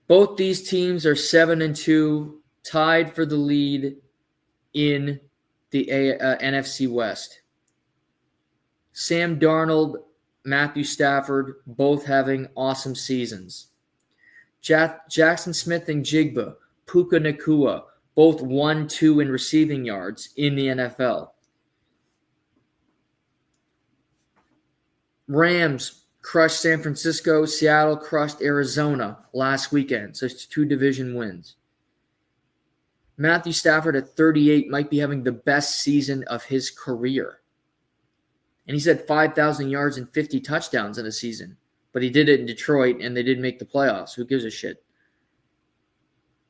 A: Both these teams are 7-2, tied for the lead in the NFC West. Sam Darnold, Matthew Stafford, both having awesome seasons. Jackson Smith and Jigba, Puka Nacua, both 1-2 in receiving yards in the NFL. Rams crushed San Francisco. Seattle crushed Arizona last weekend. So it's 2 division wins. Matthew Stafford at 38 might be having the best season of his career. And he's had 5,000 yards and 50 touchdowns in a season. But he did it in Detroit, and they didn't make the playoffs. Who gives a shit?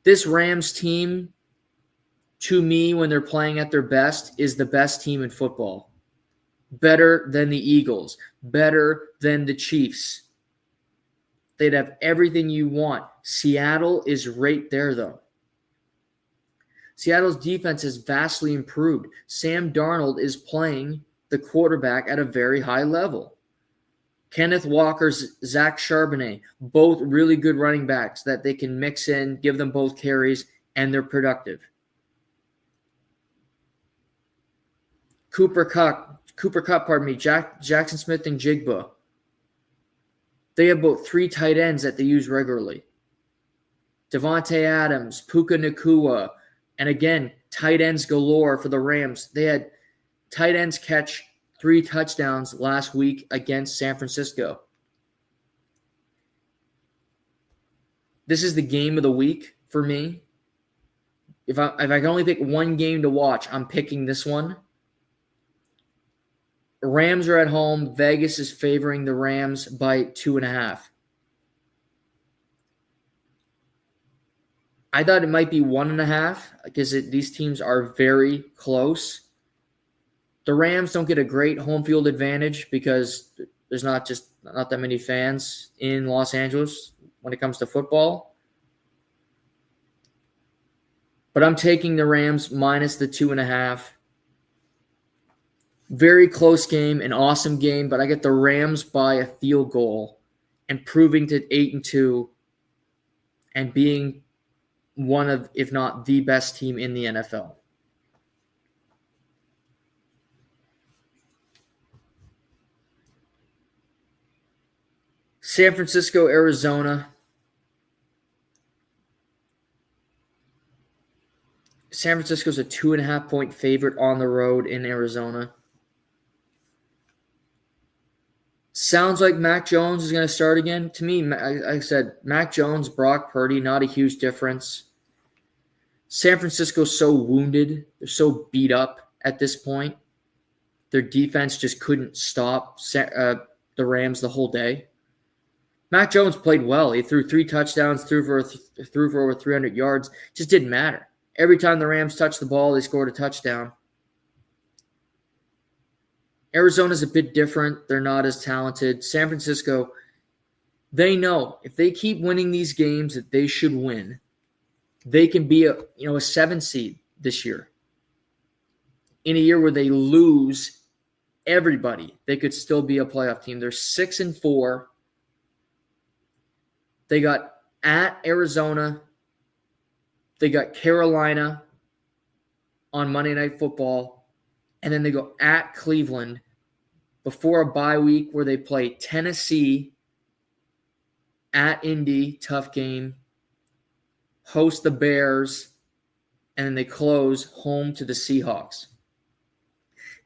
A: This Rams team, to me, when they're playing at their best, is the best team in football. Better than the Eagles. Better than the Chiefs. They'd have everything you want. Seattle is right there, though. Seattle's defense has vastly improved. Sam Darnold is playing the quarterback at a very high level. Kenneth Walker, Zach Charbonnet, both really good running backs that they can mix in, give them both carries, and they're productive. Cooper Kupp, Jackson Smith and Jigba. They have about 3 tight ends that they use regularly. Devontae Adams, Puka Nacua, and again, tight ends galore for the Rams. They had tight ends catch 3 touchdowns last week against San Francisco. This is the game of the week for me. If I can only pick one game to watch, I'm picking this one. Rams are at home. Vegas is favoring the Rams by 2.5. I thought it might be 1.5 because these teams are very close. The Rams don't get a great home field advantage because there's not that many fans in Los Angeles when it comes to football. But I'm taking the Rams minus the 2.5. Very close game, an awesome game, but I get the Rams by a field goal, improving to 8-2 and being one of, if not the best team in the NFL. San Francisco, Arizona. San Francisco's a 2.5-point favorite on the road in Arizona. Sounds like Mac Jones is going to start again. To me, I said Mac Jones, Brock Purdy, not a huge difference. San Francisco's so wounded. They're so beat up at this point. Their defense just couldn't stop the Rams the whole day. Mac Jones played well. He threw 3 touchdowns, threw for over 300 yards. Just didn't matter. Every time the Rams touched the ball, they scored a touchdown. Arizona's a bit different. They're not as talented. San Francisco, they know if they keep winning these games that they should win, they can be a 7 seed this year. In a year where they lose everybody, they could still be a playoff team. They're 6-4. They got at Arizona. They got Carolina on Monday Night Football. And then they go at Cleveland before a bye week where they play Tennessee, at Indy, tough game, host the Bears, and then they close home to the Seahawks.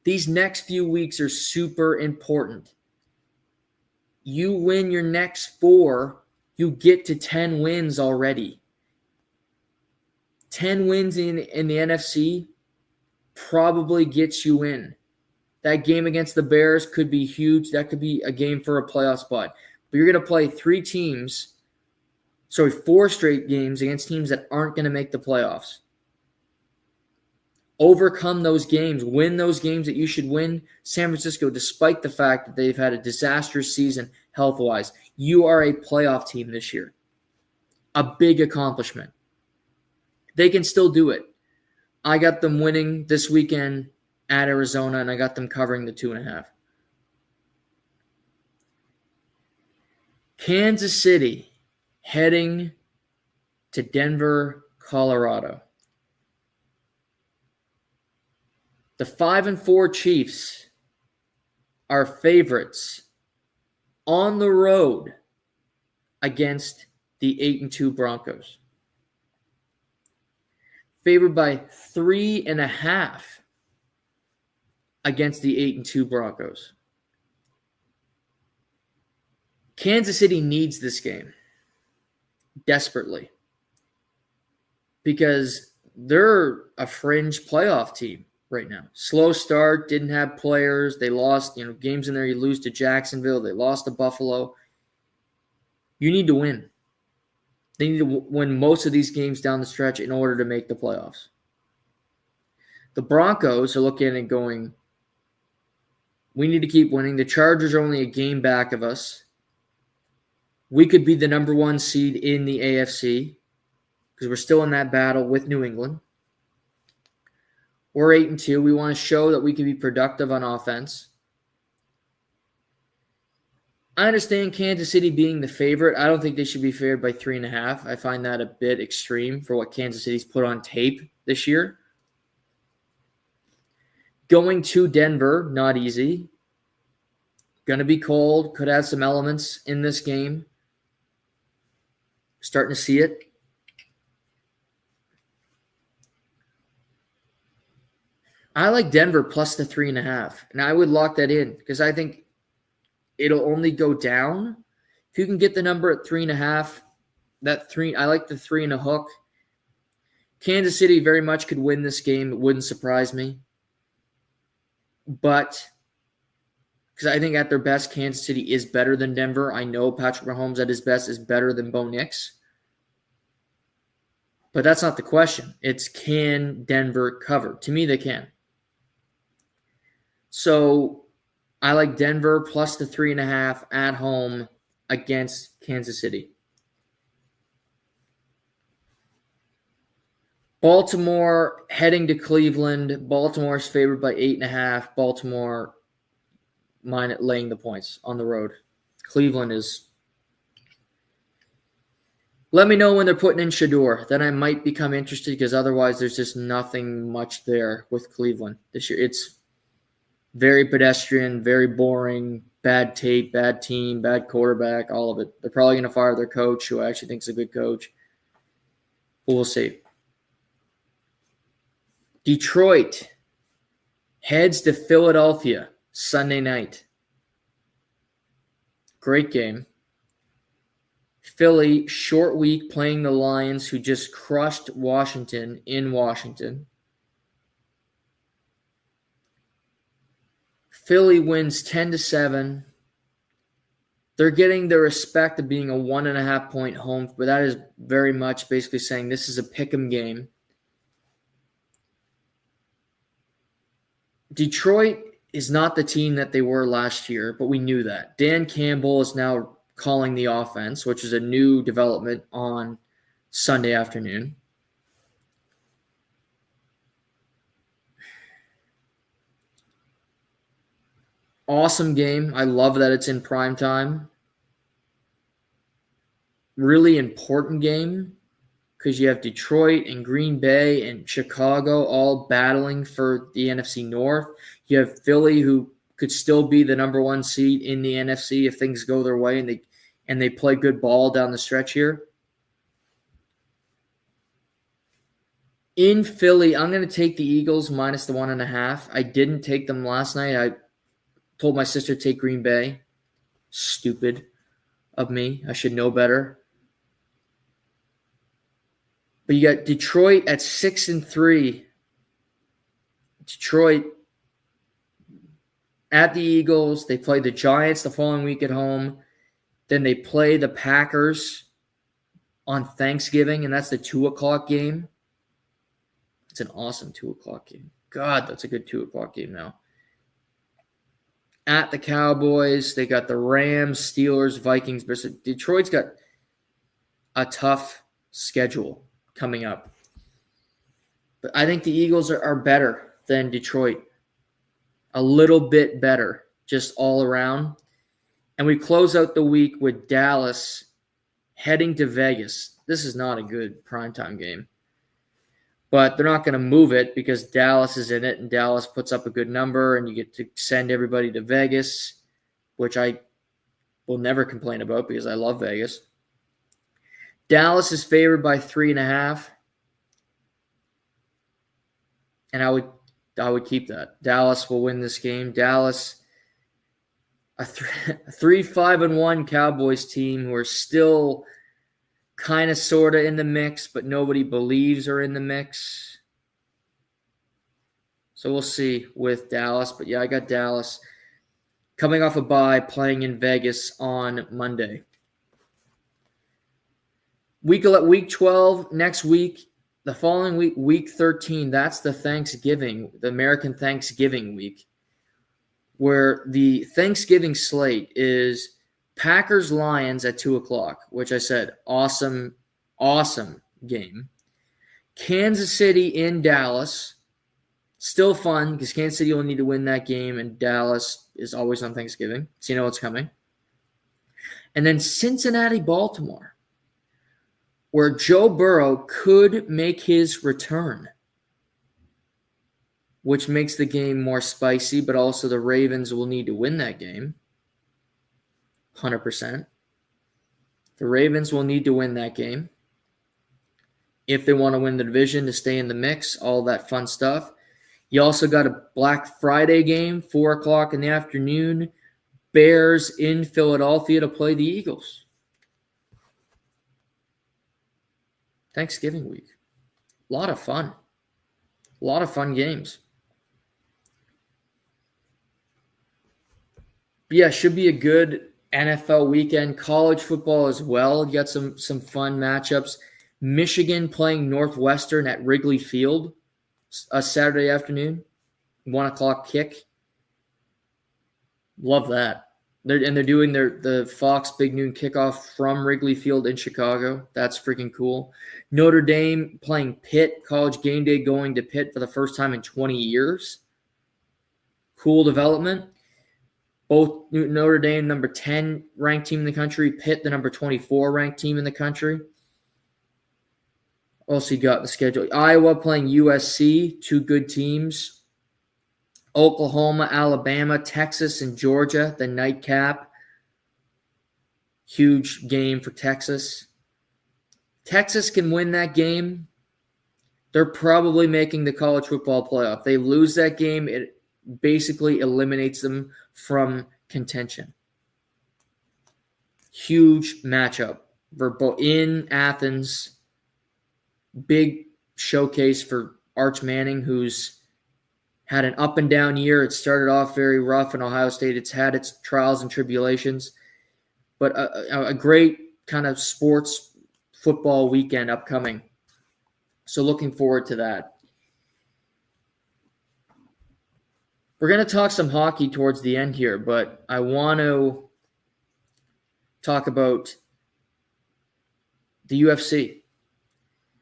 A: These next few weeks are super important. You win your next 4, you get to 10 wins already. 10 wins in the NFC probably gets you in. That game against the Bears could be huge. That could be a game for a playoff spot. But you're going to play 4 straight games against teams that aren't going to make the playoffs. Overcome those games. Win those games that you should win. San Francisco, despite the fact that they've had a disastrous season health-wise, you are a playoff team this year. A big accomplishment. They can still do it. I got them winning this weekend at Arizona, and I got them covering the 2.5. Kansas City heading to Denver, Colorado. The 5-4 Chiefs are favorites on the road against the 8-2 Broncos. Favored by 3.5 against the 8-2 Broncos. Kansas City needs this game desperately because they're a fringe playoff team right now. Slow start, didn't have players. They lost, games in there. You lose to Jacksonville. They lost to Buffalo. You need to win. They need to win most of these games down the stretch in order to make the playoffs. The Broncos are looking at it going, we need to keep winning. The Chargers are only a game back of us. We could be the number 1 seed in the AFC because we're still in that battle with New England. We're 8-2. We want to show that we can be productive on offense. I understand Kansas City being the favorite. I don't think they should be favored by 3.5. I find that a bit extreme for what Kansas City's put on tape this year. Going to Denver, not easy. Going to be cold. Could have some elements in this game. Starting to see it. I like Denver plus the 3.5. And I would lock that in because I think it'll only go down. If you can get the number at 3.5, I like the 3 and a hook. Kansas City very much could win this game. It wouldn't surprise me. But because I think at their best, Kansas City is better than Denver. I know Patrick Mahomes at his best is better than Bo Nix. But that's not the question. It's can Denver cover? To me, they can. So I like Denver plus the 3.5 at home against Kansas City. Baltimore heading to Cleveland. Baltimore's favored by 8.5. Baltimore laying the points on the road. Cleveland is. Let me know when they're putting in Shador. Then I might become interested because otherwise there's just nothing much there with Cleveland this year. It's very pedestrian, very boring, bad tape, bad team, bad quarterback, all of it. They're probably going to fire their coach, who I actually think is a good coach. But we'll see. Detroit heads to Philadelphia Sunday night. Great game. Philly, short week playing the Lions, who just crushed Washington in Washington. Philly wins 10-7. They're getting the respect of being a 1.5 point home, but that is very much basically saying this is a pick'em game. Detroit is not the team that they were last year, but we knew that. Dan Campbell is now calling the offense, which is a new development on Sunday afternoon. Awesome game. I love that it's in prime time. Really important game because you have Detroit and Green Bay and Chicago all battling for the NFC North. You have Philly, who could still be the number 1 seed in the NFC if things go their way and they play good ball down the stretch here. In Philly, I'm going to take the Eagles minus the 1.5. I didn't take them last night. I told my sister to take Green Bay. Stupid of me. I should know better. But you got Detroit at 6-3. Detroit at the Eagles. They play the Giants the following week at home. Then they play the Packers on Thanksgiving, and that's the 2 o'clock game. It's an awesome 2 o'clock game. God, that's a good 2 o'clock game now. At the Cowboys, they got the Rams, Steelers, Vikings. Detroit's got a tough schedule coming up. But I think the Eagles are better than Detroit. A little bit better, just all around. And we close out the week with Dallas heading to Vegas. This is not a good primetime game. But they're not going to move it because Dallas is in it, and Dallas puts up a good number, and you get to send everybody to Vegas, which I will never complain about because I love Vegas. Dallas is favored by 3.5, and I would keep that. Dallas will win this game. Dallas, a 3-5-1 Cowboys team who are still kind of sort of in the mix, but nobody believes are in the mix. So we'll see with Dallas. But yeah, I got Dallas coming off a bye, playing in Vegas on Monday. Week 12 next week. The following week, week 13, that's the American Thanksgiving week, where the Thanksgiving slate is Packers-Lions at 2 o'clock, which I said, awesome game. Kansas City in Dallas, still fun because Kansas City will need to win that game, and Dallas is always on Thanksgiving, so you know what's coming. And then Cincinnati-Baltimore, where Joe Burrow could make his return, which makes the game more spicy, but also the Ravens will need to win that game. 100%. The Ravens will need to win that game if they want to win the division, to stay in the mix, all that fun stuff. You also got a Black Friday game, 4 o'clock in the afternoon. Bears in Philadelphia to play the Eagles. Thanksgiving week. A lot of fun. A lot of fun games. But yeah, should be a good NFL weekend. College football as well. You got some fun matchups. Michigan playing Northwestern at Wrigley Field a Saturday afternoon. 1 o'clock kick. Love that. They're doing the Fox Big Noon kickoff from Wrigley Field in Chicago. That's freaking cool. Notre Dame playing Pitt. College game day going to Pitt for the first time in 20 years. Cool development. Both Notre Dame, number 10 ranked team in the country. Pitt, the number 24 ranked team in the country. Also, you got the schedule. Iowa playing USC, two good teams. Oklahoma, Alabama, Texas, and Georgia, the nightcap. Huge game for Texas. Texas can win that game. They're probably making the college football playoff. They lose that game, it basically eliminates them from contention. Huge matchup in Athens. Big showcase for Arch Manning, who's had an up and down year. It started off very rough in Ohio State. It's had its trials and tribulations, but a great kind of sports football weekend upcoming. So looking forward to that. We're going to talk some hockey towards the end here, but I want to talk about the UFC.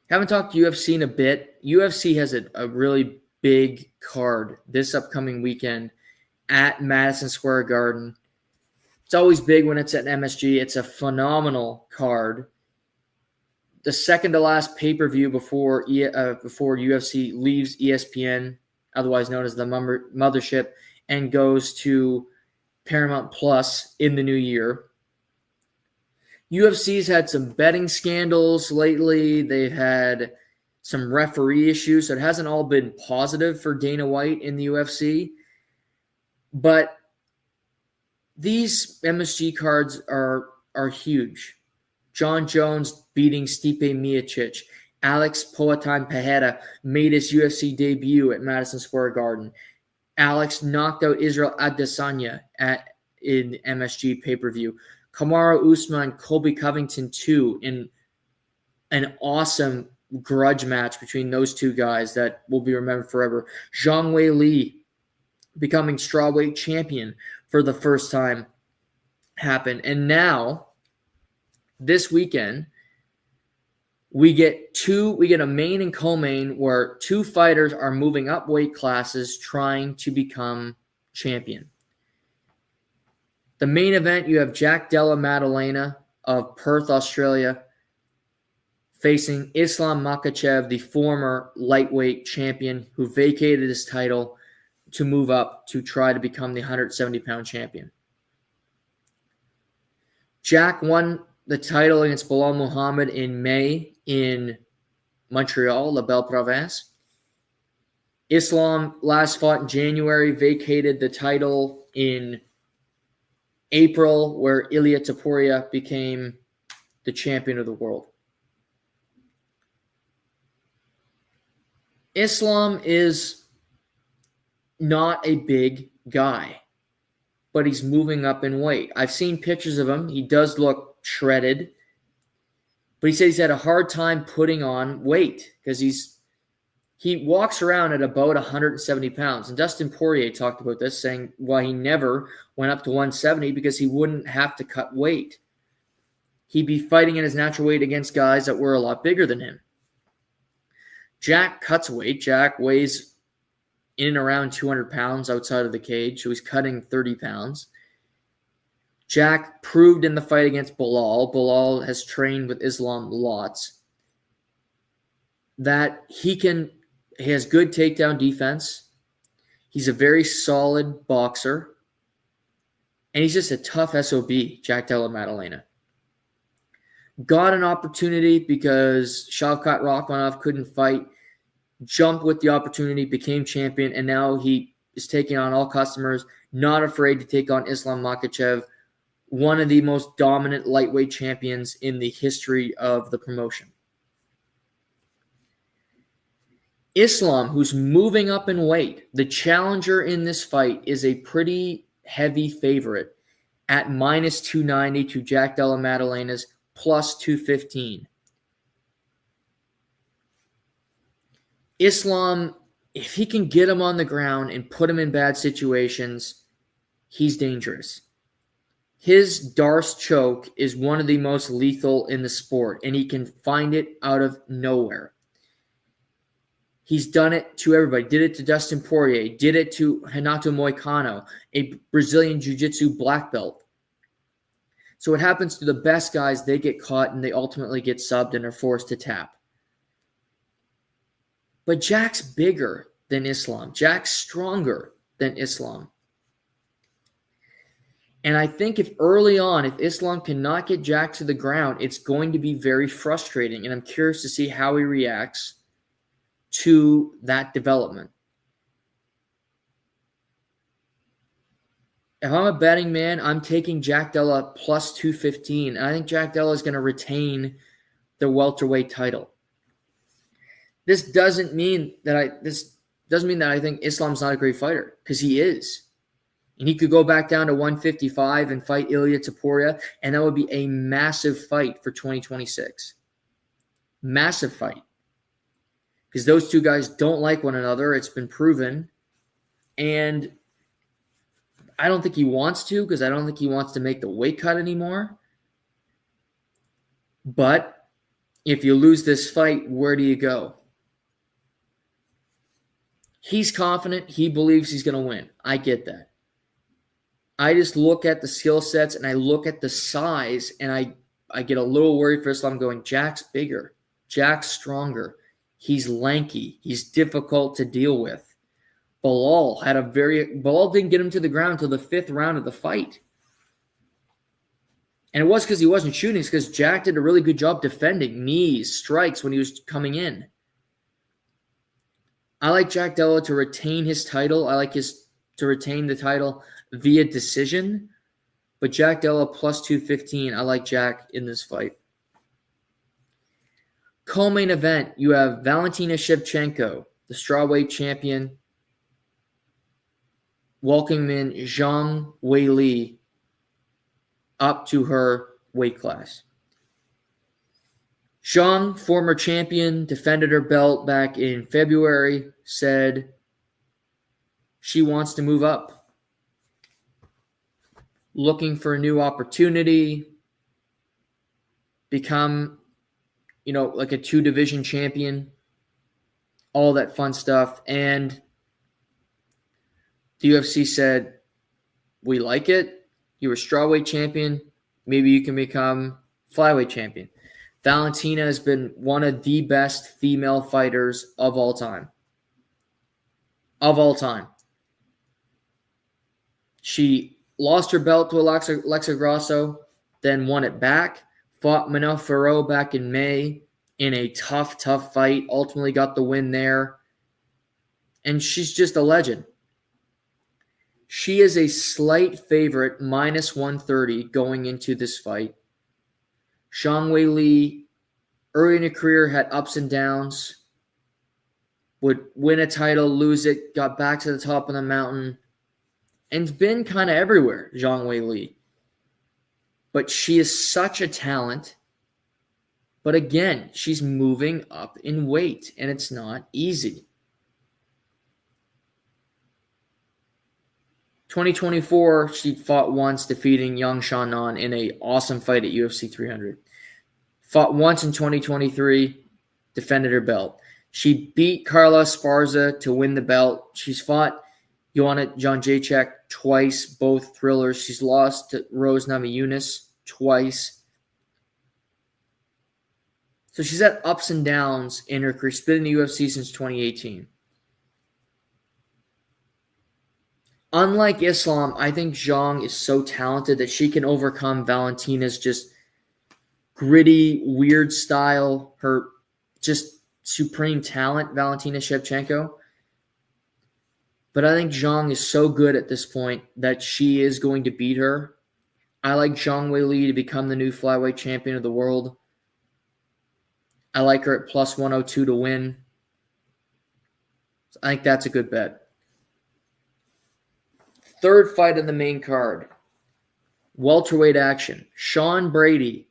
A: Haven't talked UFC in a bit. UFC has a really big card this upcoming weekend at Madison Square Garden. It's always big when it's at MSG. It's a phenomenal card. The second to last pay-per-view before UFC leaves ESPN, otherwise known as the Mothership, and goes to Paramount Plus in the new year. UFC's had some betting scandals lately. They've had some referee issues, so it hasn't all been positive for Dana White in the UFC. But these MSG cards are huge. John Jones beating Stipe Miocic. Alex Poatan Pereira made his UFC debut at Madison Square Garden. Alex knocked out Israel Adesanya in MSG pay-per-view. Kamaru Usman, Colby Covington 2 in an awesome grudge match between those two guys that will be remembered forever. Zhang Wei Li becoming strawweight champion for the first time happened. And now, this weekend, we get a main and co-main where two fighters are moving up weight classes trying to become champion. The main event, you have Jack Della Maddalena of Perth, Australia, facing Islam Makhachev, the former lightweight champion who vacated his title to move up to try to become the 170-pound champion. Jack won the title against Bilal Muhammad in May in Montreal, La Belle Province. Islam last fought in January, vacated the title in April, where Ilia Topuria became the champion of the world. Islam is not a big guy, but he's moving up in weight. I've seen pictures of him. He does look shredded. But he said he's had a hard time putting on weight because he walks around at about 170 pounds. And Dustin Poirier talked about this, saying, well, he never went up to 170 because he wouldn't have to cut weight. He'd be fighting in his natural weight against guys that were a lot bigger than him. Jack cuts weight. Jack weighs in and around 200 pounds outside of the cage, so he's cutting 30 pounds. Jack proved in the fight against Bilal. Bilal has trained with Islam lots. That he has good takedown defense. He's a very solid boxer. And he's just a tough SOB, Jack Della Maddalena. Got an opportunity because Shavkat Rakhmonov couldn't fight. Jumped with the opportunity, became champion, and now he is taking on all customers, not afraid to take on Islam Makhachev, one of the most dominant lightweight champions in the history of the promotion. Islam, who's moving up in weight, the challenger in this fight, is a pretty heavy favorite at minus 290 to Jack Della Maddalena's plus 215. Islam, if he can get him on the ground and put him in bad situations, he's dangerous. His Darce choke is one of the most lethal in the sport, and he can find it out of nowhere. He's done it to everybody. Did it to Dustin Poirier. Did it to Renato Moicano, a Brazilian Jiu-Jitsu black belt. So what happens to the best guys, they get caught and they ultimately get subbed and are forced to tap. But Jack's bigger than Islam. Jack's stronger than Islam. And I think if early on, if Islam cannot get Jack to the ground, it's going to be very frustrating. And I'm curious to see how he reacts to that development. If I'm a betting man, I'm taking Jack Della plus 215. And I think Jack Della is going to retain the welterweight title. This doesn't mean that I think Islam's not a great fighter, because he is. And he could go back down to 155 and fight Ilia Topuria, and that would be a massive fight for 2026. Massive fight. Because those two guys don't like one another. It's been proven. And I don't think he wants to, because I don't think he wants to make the weight cut anymore. But if you lose this fight, where do you go? He's confident. He believes he's going to win. I get that. I just look at the skill sets and I look at the size, and I get a little worried for Islam, going, Jack's bigger. Jack's stronger. He's lanky. He's difficult to deal with. Bilal didn't get him to the ground until the 5th round of the fight. And it was because he wasn't shooting. It's because Jack did a really good job defending knees, strikes when he was coming in. I like Jack Della to retain his title. I like to retain the title via decision. But Jack Della plus 215, I like Jack in this fight. Co-main event, you have Valentina Shevchenko, the strawweight champion, welcoming Zhang Weili up to her weight class. Zhang, former champion, defended her belt back in February, said she wants to move up. Looking for a new opportunity, become, like a 2-division champion, all that fun stuff. And the UFC said, we like it. You were strawweight champion. Maybe you can become flyweight champion. Valentina has been one of the best female fighters of all time. Of all time. She lost her belt to Alexa Grasso, then won it back, fought Manel Ferro back in May in a tough fight, ultimately got the win there. And she's just a legend. She is a slight favorite, minus 130 going into this fight. Zhang Weili, early in her career, had ups and downs. Would win a title, lose it, got back to the top of the mountain. And been kind of everywhere, Zhang Weili. But she is such a talent. But again, she's moving up in weight, and it's not easy. 2024, she fought once, defeating Yang Shannon in an awesome fight at UFC 300. Fought once in 2023, defended her belt. She beat Carla Esparza to win the belt. She's fought Joanna Jędrzejczyk twice, both thrillers. She's lost to Rose Namajunas twice. So she's had ups and downs in her career. She's been in the UFC since 2018. Unlike Islam, I think Zhang is so talented that she can overcome Valentina's just gritty, weird style, her just supreme talent, Valentina Shevchenko. But I think Zhang is so good at this point that she is going to beat her. I like Zhang Weili to become the new flyweight champion of the world. I like her at plus 102 to win. So I think that's a good bet. Third fight on the main card. Welterweight action. Sean Brady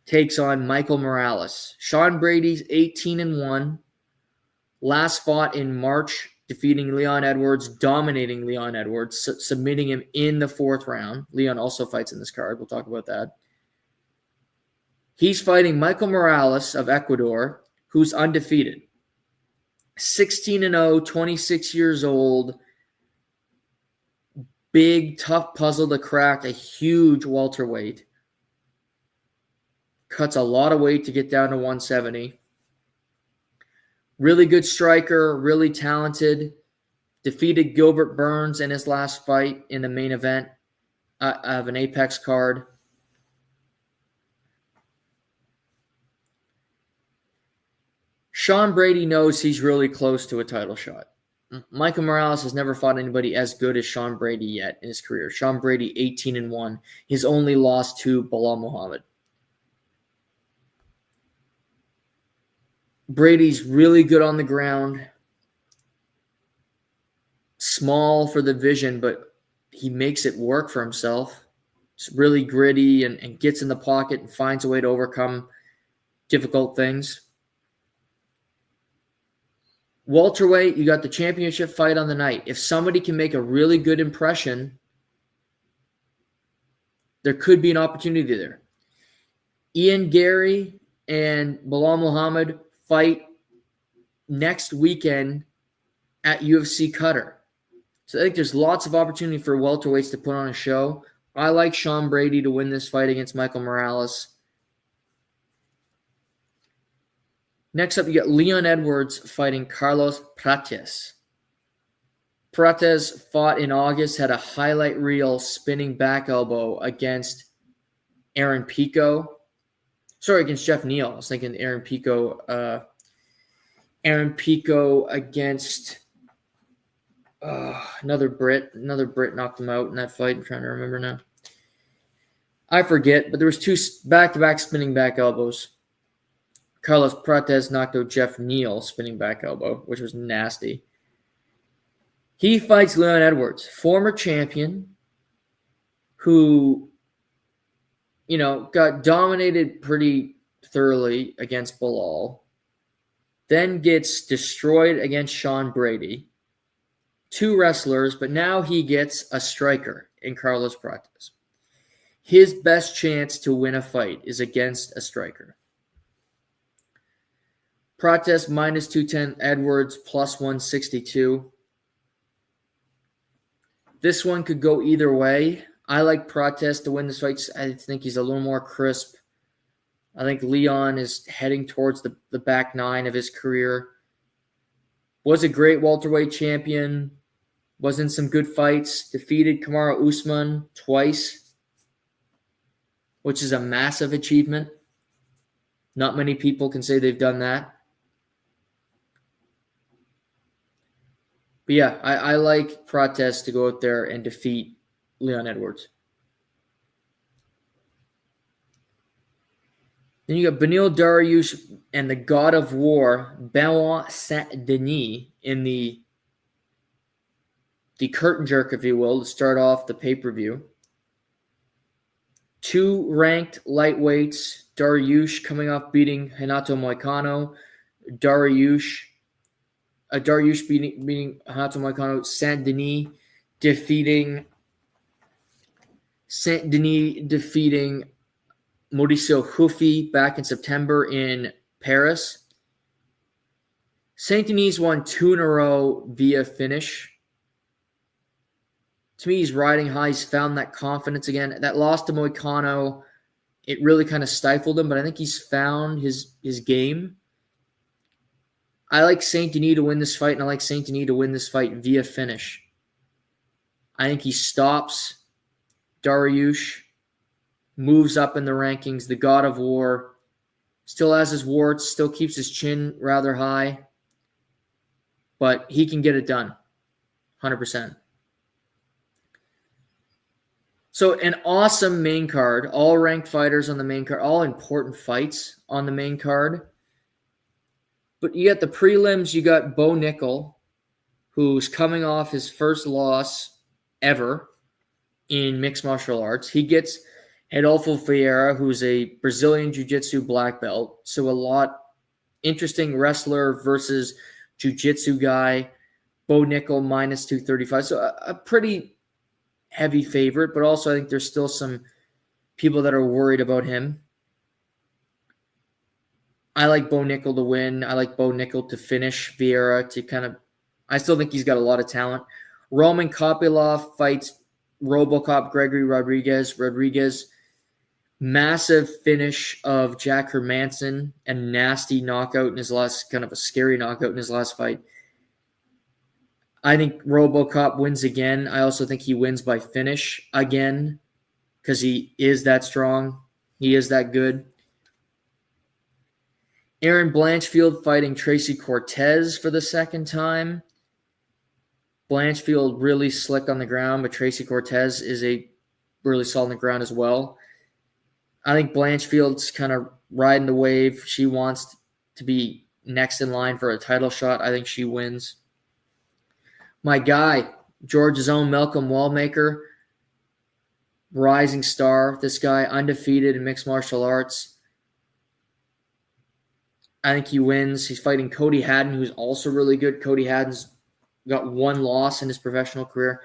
A: takes on Michael Morales. Sean Brady's 18-1. Last fought in March, defeating Leon Edwards, dominating Leon Edwards, submitting him in the fourth round. Leon also fights in this card. We'll talk about that. He's fighting Michael Morales of Ecuador, who's undefeated. 16-0, 26 years old. Big, tough puzzle to crack, a huge welterweight. Cuts a lot of weight to get down to 170. Really good striker, really talented. Defeated Gilbert Burns in his last fight in the main event of an Apex card. Sean Brady knows he's really close to a title shot. Michael Morales has never fought anybody as good as Sean Brady yet in his career. Sean Brady, 18-1. His only loss to Bilal Muhammad. Brady's really good on the ground. Small for the vision, but he makes it work for himself. It's really gritty and gets in the pocket and finds a way to overcome difficult things. Welterweight, you got the championship fight on the night. If somebody can make a really good impression, there could be an opportunity there. Ian Gary and Bilal Muhammad fight next weekend at UFC Qatar. So I think there's lots of opportunity for welterweights to put on a show. I like Sean Brady to win this fight against Michael Morales. Next up, you got Leon Edwards fighting Carlos Prates. Prates fought in August, had a highlight reel spinning back elbow against Aaron Pico. Sorry, against Jeff Neal. I was thinking Aaron Pico. Aaron Pico against another Brit. Another Brit knocked him out in that fight. I'm trying to remember now. I forget, but there was two back-to-back spinning back elbows. Carlos Prates knocked out Jeff Neal spinning back elbow, which was nasty. He fights Leon Edwards, former champion, who, got dominated pretty thoroughly against Bilal, then gets destroyed against Sean Brady. Two wrestlers, but now he gets a striker in Carlos Prates. His best chance to win a fight is against a striker. Prates minus 210, Edwards plus 162. This one could go either way. I like Prates to win this fight. I think he's a little more crisp. I think Leon is heading towards the back nine of his career. Was a great welterweight champion. Was in some good fights. Defeated Kamaru Usman twice, which is a massive achievement. Not many people can say they've done that. But yeah, I like Prates to go out there and defeat Leon Edwards. Then you got Beneil Dariush and the God of War, Benoit Saint-Denis, in the curtain jerk, if you will, to start off the pay-per-view. 2 ranked lightweights, Dariush coming off beating Renato Moicano. Dariush beating Renato Moicano. Saint-Denis defeating Mauricio Hufi back in September in Paris. Saint-Denis won 2 in a row via finish. To me, he's riding high. He's found that confidence again. That loss to Moicano, it really kind of stifled him, but I think he's found his game. I like Saint-Denis to win this fight, and I like Saint-Denis to win this fight via finish. I think he stops Dariush, moves up in the rankings, the God of War, still has his warts, still keeps his chin rather high, but he can get it done, 100%. So an awesome main card, all ranked fighters on the main card, all important fights on the main card. But you got the prelims, you got Bo Nickel, who's coming off his first loss ever in mixed martial arts. He gets Rodolfo Vieira, who's a Brazilian jiu-jitsu black belt. So a lot interesting wrestler versus jiu-jitsu guy. Bo Nickel minus 235. So a pretty heavy favorite, but also I think there's still some people that are worried about him. I like Bo Nickel to win. I like Bo Nickel to finish Vieira to kind of – I still think he's got a lot of talent. Roman Kopylov fights RoboCop Gregory Rodriguez. Rodriguez, massive finish of Jack Hermanson, a nasty knockout in his last – kind of a scary knockout in his last fight. I think RoboCop wins again. I also think he wins by finish again because he is that strong. He is that good. Aaron Blanchfield fighting Tracy Cortez for the second time. Blanchfield really slick on the ground, but Tracy Cortez is a really solid on the ground as well. I think Blanchfield's kind of riding the wave. She wants to be next in line for a title shot. I think she wins. My guy, Georgia's own Malcolm Wallmaker, rising star. This guy, undefeated in mixed martial arts. I think he wins. He's fighting Cody Haddon, who's also really good. Cody Haddon's got 1 loss in his professional career.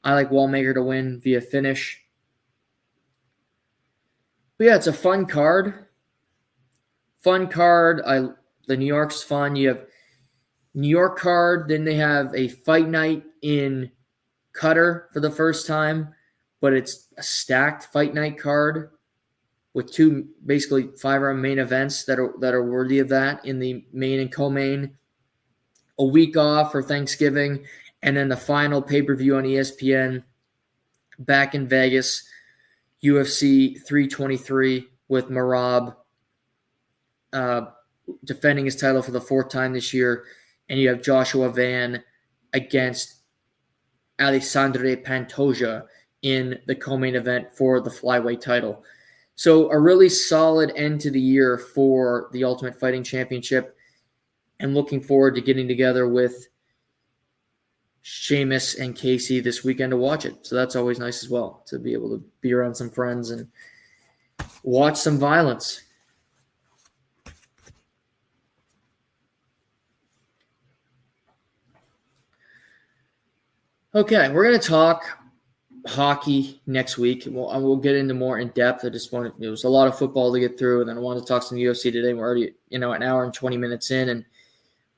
A: I like Wallmaker to win via finish. But yeah, it's a fun card. The New York's fun. You have New York card, then they have a fight night in Qatar for the first time, but it's a stacked fight night card with 2 basically 5-round main events that are worthy of that in the main and co-main. A week off for Thanksgiving, and then the final pay-per-view on ESPN back in Vegas, UFC 323 with Merab defending his title for the 4th time this year. And you have Joshua Van against Alexandre Pantoja in the co-main event for the flyweight title. So a really solid end to the year for the Ultimate Fighting Championship, and looking forward to getting together with Sheamus and Casey this weekend to watch it. So that's always nice as well, to be able to be around some friends and watch some violence. Okay, we're going to talk hockey next week. We'll get into more in depth. It was a lot of football to get through, and then I wanted to talk some UFC today. We're already, an hour and 20 minutes in, and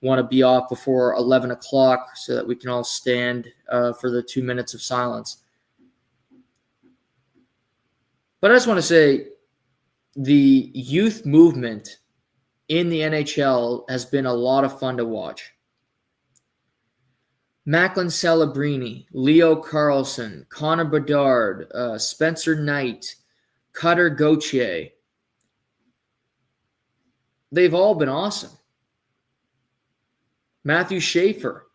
A: want to be off before 11 o'clock so that we can all stand for the 2 minutes of silence. But I just want to say the youth movement in the NHL has been a lot of fun to watch. Macklin Celebrini, Leo Carlson, Connor Bedard, Spencer Knight, Cutter Gauthier. They've all been awesome. Matthew Schaefer.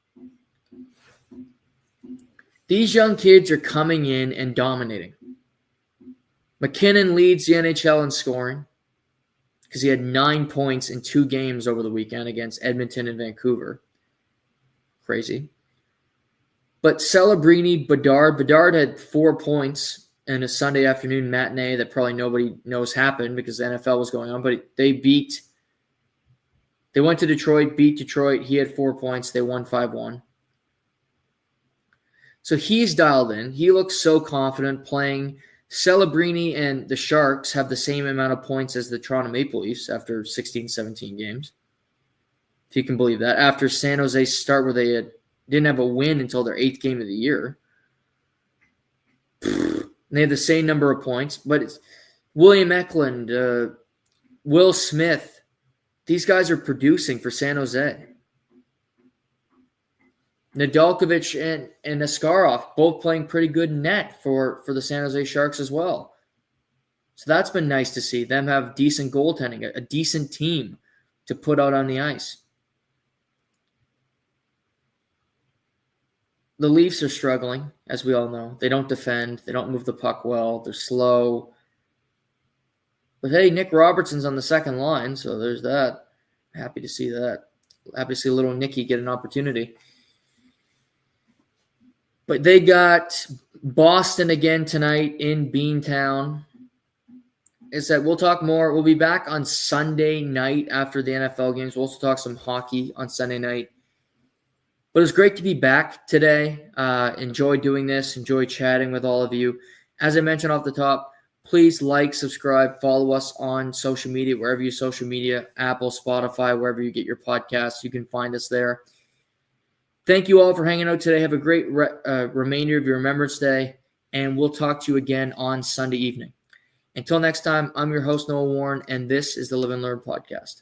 A: These young kids are coming in and dominating. McKinnon leads the NHL in scoring because he had 9 points in 2 games over the weekend against Edmonton and Vancouver. Crazy. But Celebrini, Bedard had 4 points in a Sunday afternoon matinee that probably nobody knows happened because the NFL was going on, but they went to Detroit, beat Detroit. He had 4 points. They won 5-1. So he's dialed in. He looks so confident playing. Celebrini and the Sharks have the same amount of points as the Toronto Maple Leafs after 16, 17 games. If you can believe that. After San Jose's start where they didn't have a win until their 8th game of the year. They have the same number of points, but it's William Eklund, Will Smith. These guys are producing for San Jose. Nedeljkovic and Askarov both playing pretty good net for the San Jose Sharks as well. So that's been nice to see them have decent goaltending, a decent team to put out on the ice. The Leafs are struggling, as we all know. They don't defend. They don't move the puck well. They're slow. But hey, Nick Robertson's on the second line, so there's that. Happy to see that. Happy to see little Nicky get an opportunity. But they got Boston again tonight in Beantown. Is that we'll talk more. We'll be back on Sunday night after the NFL games. We'll also talk some hockey on Sunday night. But it was great to be back today. Enjoy doing this. Enjoy chatting with all of you. As I mentioned off the top, please like, subscribe, follow us on social media, wherever you social media, Apple, Spotify, wherever you get your podcasts. You can find us there. Thank you all for hanging out today. Have a great remainder of your Remembrance Day, and we'll talk to you again on Sunday evening. Until next time, I'm your host, Noah Warren, and this is the Live and Learn podcast.